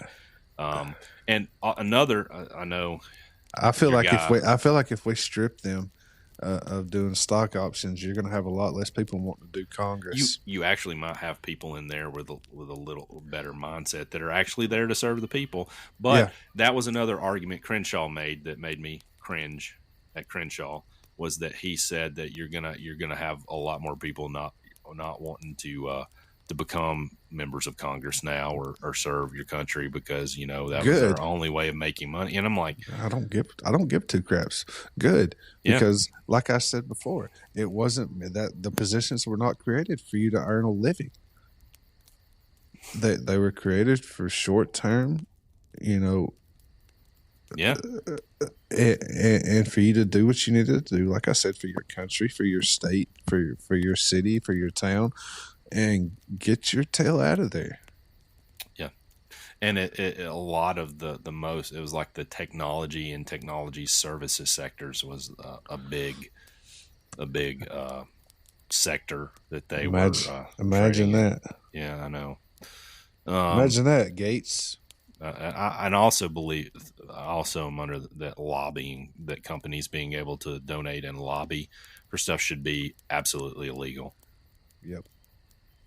And another, I know. I feel like if we strip them of doing stock options, you're going to have a lot less people wanting to do Congress. You actually might have people in there with a little better mindset that are actually there to serve the people. But that was another argument Crenshaw made that made me cringe at Crenshaw, was that he said that you're gonna have a lot more people not wanting to become members of Congress now or serve your country, because that was their only way of making money. And I'm like, I don't give two craps. Good. Because like I said before, it wasn't that the positions were not created for you to earn a living. They were created for short term, and for you to do what you needed to do, like I said, for your country, for your state, for your city, for your town, and get your tail out of there. Yeah. And a lot of the most, it was like the technology and technology services sectors was a big sector that they were. Imagine that. Yeah, I know. Imagine that, Gates. I also believe, I'm under that lobbying, that companies being able to donate and lobby for stuff should be absolutely illegal. Yep.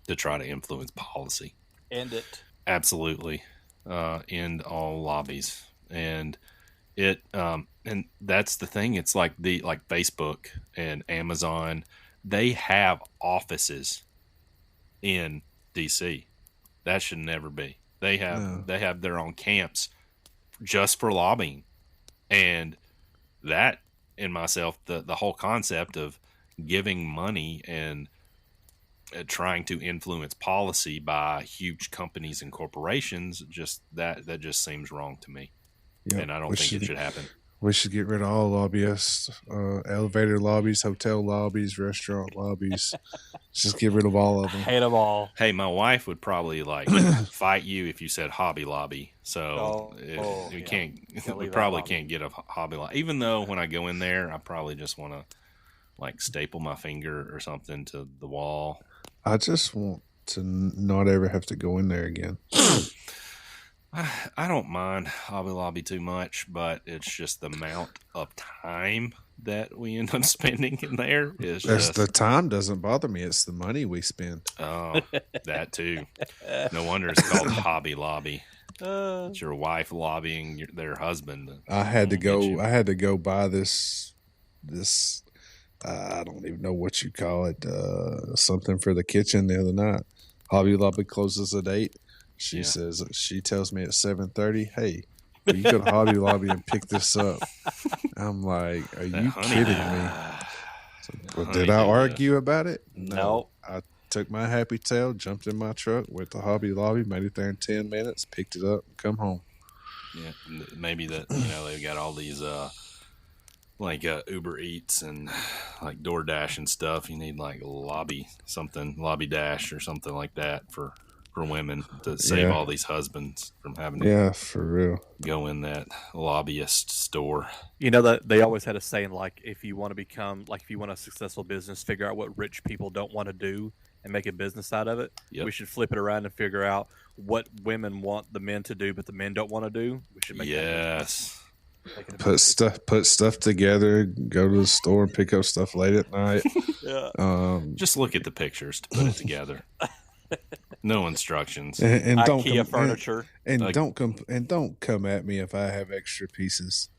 To try to influence policy. End it. Absolutely. End all lobbies. And And that's the thing. It's like Facebook and Amazon, they have offices in DC. That should never be. They have their own camps just for lobbying. And that in myself, the whole concept of giving money and trying to influence policy by huge companies and corporations, just that just seems wrong to me. Yep. And I don't think it should happen. We should get rid of all lobbyists, elevator lobbies, hotel lobbies, restaurant lobbies. Just get rid of all of them. Hate them all. Hey, my wife would probably fight you if you said Hobby Lobby. So we can't get a Hobby Lobby. Even though when I go in there, I probably just want to staple my finger or something to the wall. I just want to not ever have to go in there again. I don't mind Hobby Lobby too much, but it's just the amount of time that we end up spending in there is the time doesn't bother me. It's the money we spend. Oh, that too. No wonder it's called Hobby Lobby. It's your wife lobbying their husband. I had to go buy this. I don't even know what you call it. Something for the kitchen the other night. Hobby Lobby closes at 8. She tells me at 7:30, hey, will you go to Hobby Lobby and pick this up? I'm like, are you kidding me? Did I argue about it? No. I took my happy tail, jumped in my truck, went to Hobby Lobby, made it there in 10 minutes, picked it up, and come home. Yeah, maybe that, they've got all these Uber Eats and DoorDash and stuff. You need Lobby Dash or something like that for women to save all these husbands from having to for real go in that lobbyist store. That they always had a saying, if you want a successful business, figure out what rich people don't want to do and make a business out of it. Yep. We should flip it around and figure out what women want the men to do but the men don't want to do. We should make put stuff together, go to the store and pick up stuff late at night. Just look at the pictures to put it together. No instructions. And don't IKEA furniture. And don't come at me if I have extra pieces.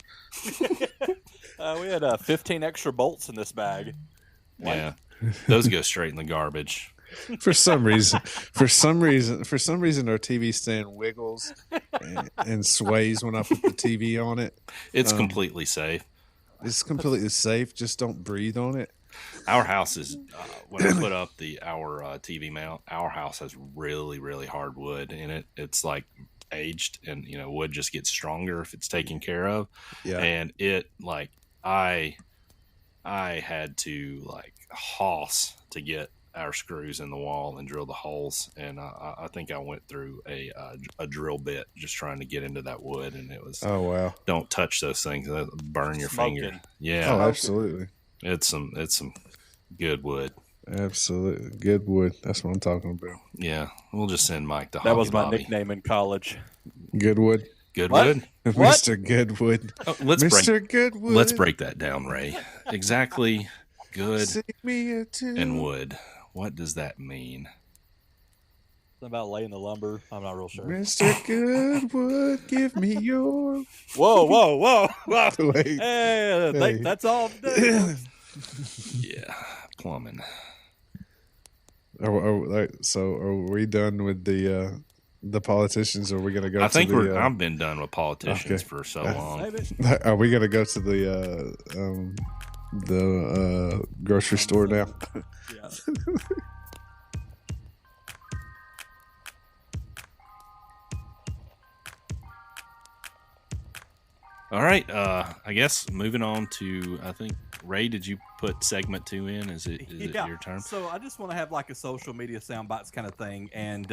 We had 15 extra bolts in this bag. Yeah, those go straight in the garbage. For some reason, our TV stand wiggles and sways when I put the TV on it. It's completely safe. It's completely safe. Just don't breathe on it. Our house is when I put up our TV mount. Our house has really, really hard wood in it. It's aged, and wood just gets stronger if it's taken care of. Yeah, and it I had to hoss to get our screws in the wall and drill the holes, and I think I went through a drill bit just trying to get into that wood, and it was don't touch those things, they'll burn your finger. Yeah, absolutely. It's some good wood. Absolutely good wood. That's what I'm talking about. Yeah, we'll just send Mike to Hobby That was my Lobby. nickname in college. Goodwood. Goodwood. Mr. Goodwood. Goodwood. Let's break that down, Ray. Exactly. Good Sing me a tune. And wood. What does that mean? Something about laying the lumber. I'm not real sure. Mr. Goodwood, give me your. Whoa. Wait. Hey. That's all. Yeah, plumbing. Are we done with the politicians? Or are we going to go? I've been done with politicians for so long. Are we going to go to the grocery store now? Yeah. All right. I guess moving on to, I think, Ray, did you put segment 2 in? Is it your turn? So I just want to have a social media soundbites kind of thing, and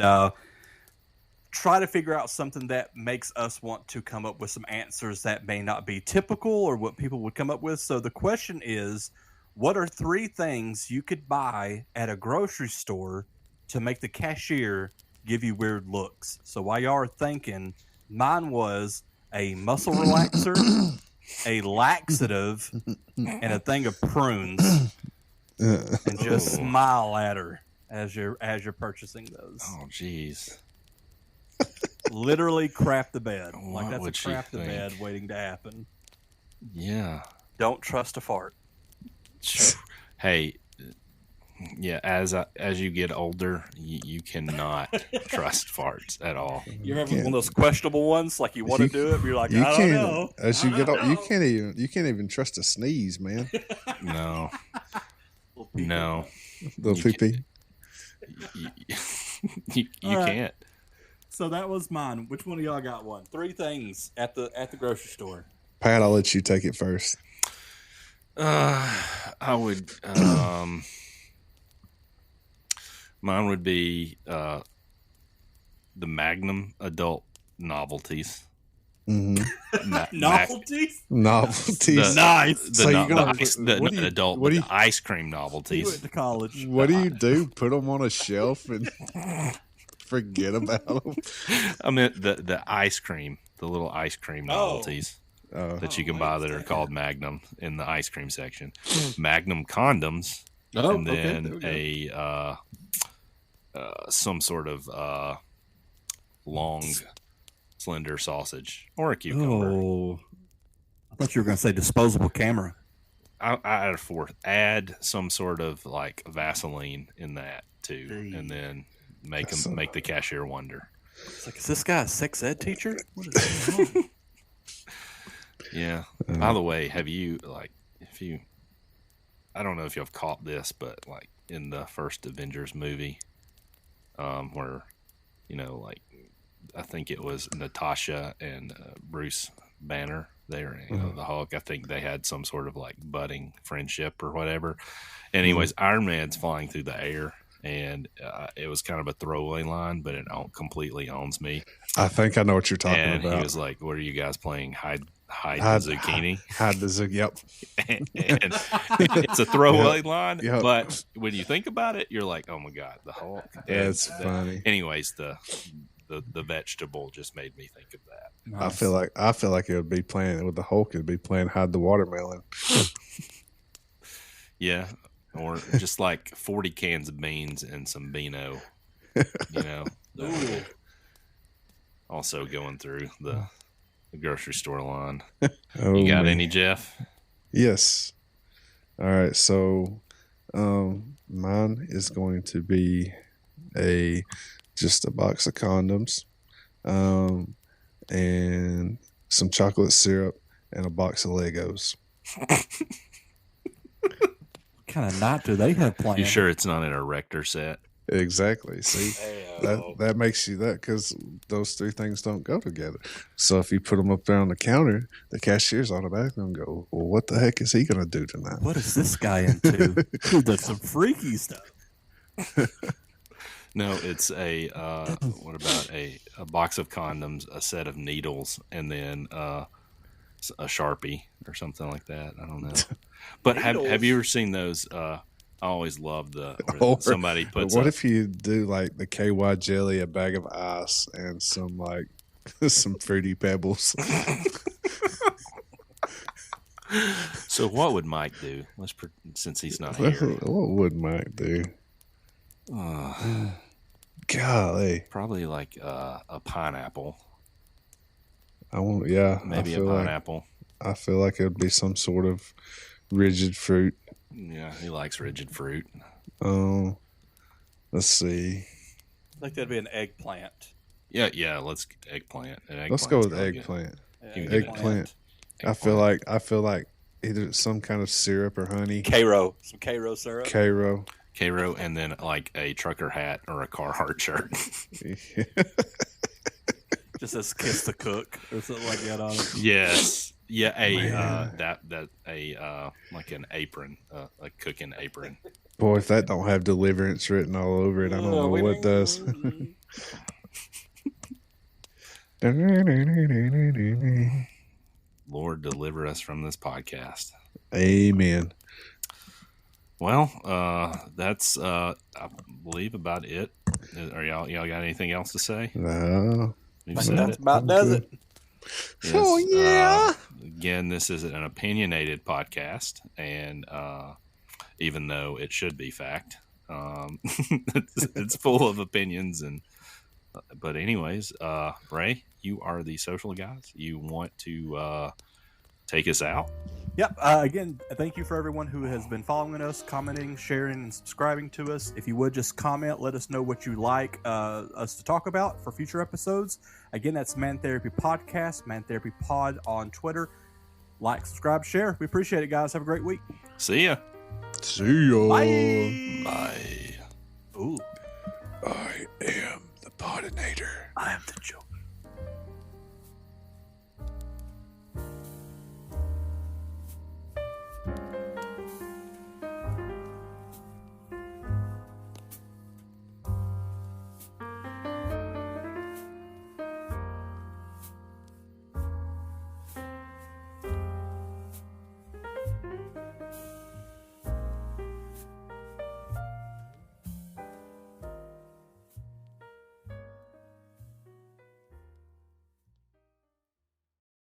try to figure out something that makes us want to come up with some answers that may not be typical or what people would come up with. So the question is, what are 3 things you could buy at a grocery store to make the cashier give you weird looks? So while y'all are thinking, mine was a muscle relaxer, a laxative, and a thing of prunes. And just smile at her as you're purchasing those. Oh, jeez. Literally crap the bed. What Like that's a would she crap the think? bed waiting to happen. Yeah. Don't trust a fart. Hey, yeah. As you get older, you cannot trust farts at all. You ever one of those questionable ones? Like you want to do it, but you're like, You I don't can't. know. As you get old, you know. can't even trust a sneeze, man. No, Little pee-pee. no, Little You pee pee. you All right. can't. So that was mine. Which one of y'all got one? 3 things at the grocery store. Pat, I'll let you take it first. I would. Mine would be the Magnum adult novelties. Mm-hmm. Novelties? Novelties. Nice. So you're gonna- what do you- adult, what do you- the ice cream He novelties. went to college. What do you do? Put them on a shelf and forget about them? I meant the ice cream, the little ice cream novelties that you can buy that are called Magnum in the ice cream section. Magnum condoms, and then some sort of long, slender sausage or a cucumber. Oh, I thought you were going to say disposable camera. I add a fourth. Add some sort of like Vaseline in that too, and then make the cashier wonder. It's like, is this guy a sex ed teacher? What is going on? Yeah. By the way, have you I don't know if you've caught this, but like in the first Avengers movie, where I think it was Natasha and Bruce Banner. They're the Hulk. I think they had some sort of like budding friendship or whatever. Anyways, Iron Man's flying through the air, and it was kind of a throwaway line, but it completely owns me. I think I know what you're talking And about. he was like, "What are you guys playing? Hide the zucchini?" Hide the zucchini. Yep. And it's a throwaway line, Yep. but when you think about it, you're like, "Oh my god, the Hulk!" That's funny. Anyways, the vegetable just made me think of that. Nice. I feel like it would be playing with the Hulk. It'd be playing hide the watermelon. Yeah, or just like 40 cans of beans and some Beano. Ooh. Also going through the grocery store line. Oh, You got man. any, Jeff? Yes. All right. So, mine is going to be just a box of condoms, and some chocolate syrup and a box of Legos. What kind of night do they have planned? You sure it's not an erector set? Exactly. See, that makes you that because those 3 things don't go together. So if you put them up there on the counter, the cashier's automatically gonna go, "Well, what the heck is he gonna do tonight?" What is this guy into? Dude, that's some freaky stuff. No, it's what about a box of condoms, a set of needles, and then a Sharpie or something like that. I don't know. But have you ever seen those? I always loved somebody puts. What if you do like the KY jelly, a bag of ice, and some like some fruity pebbles? So what would Mike do? Since he's not here. What would Mike do? Golly, Probably like a pineapple. Maybe a pineapple. I feel like it would be some sort of rigid fruit. Yeah, he likes rigid fruit. Let's see. I think that'd be an eggplant. Yeah. Let's eggplant. Let's go with probably good. eggplant. You can Eggplant. I feel like either some kind of syrup or honey. Cairo. Some Cairo syrup. Cairo. Cairo, and then like a trucker hat or a Carhartt shirt. Just says "Kiss the Cook" or something like that on it. Yes. Yeah, like an apron, a cooking apron. Boy, if that don't have deliverance written all over it, I don't know what does. Lord, deliver us from this podcast. Amen. Well, that's I believe about it. Are y'all got anything else to say? No. We've said That's it. about does it. Yes, Oh, yeah. Again, this is an opinionated podcast, and even though it should be fact, it's full of opinions and But anyways, Ray, you are the social guys. You want to take us out? Yep. Again, thank you for everyone who has been following us, commenting, sharing, and subscribing to us. If you would just comment, let us know what you like us to talk about for future episodes. Again, that's Man Therapy Podcast, Man Therapy Pod on Twitter. Like, subscribe, share. We appreciate it, guys. Have a great week. See ya. See ya. Bye. Bye. Ooh. I am the Podinator. I am the joke.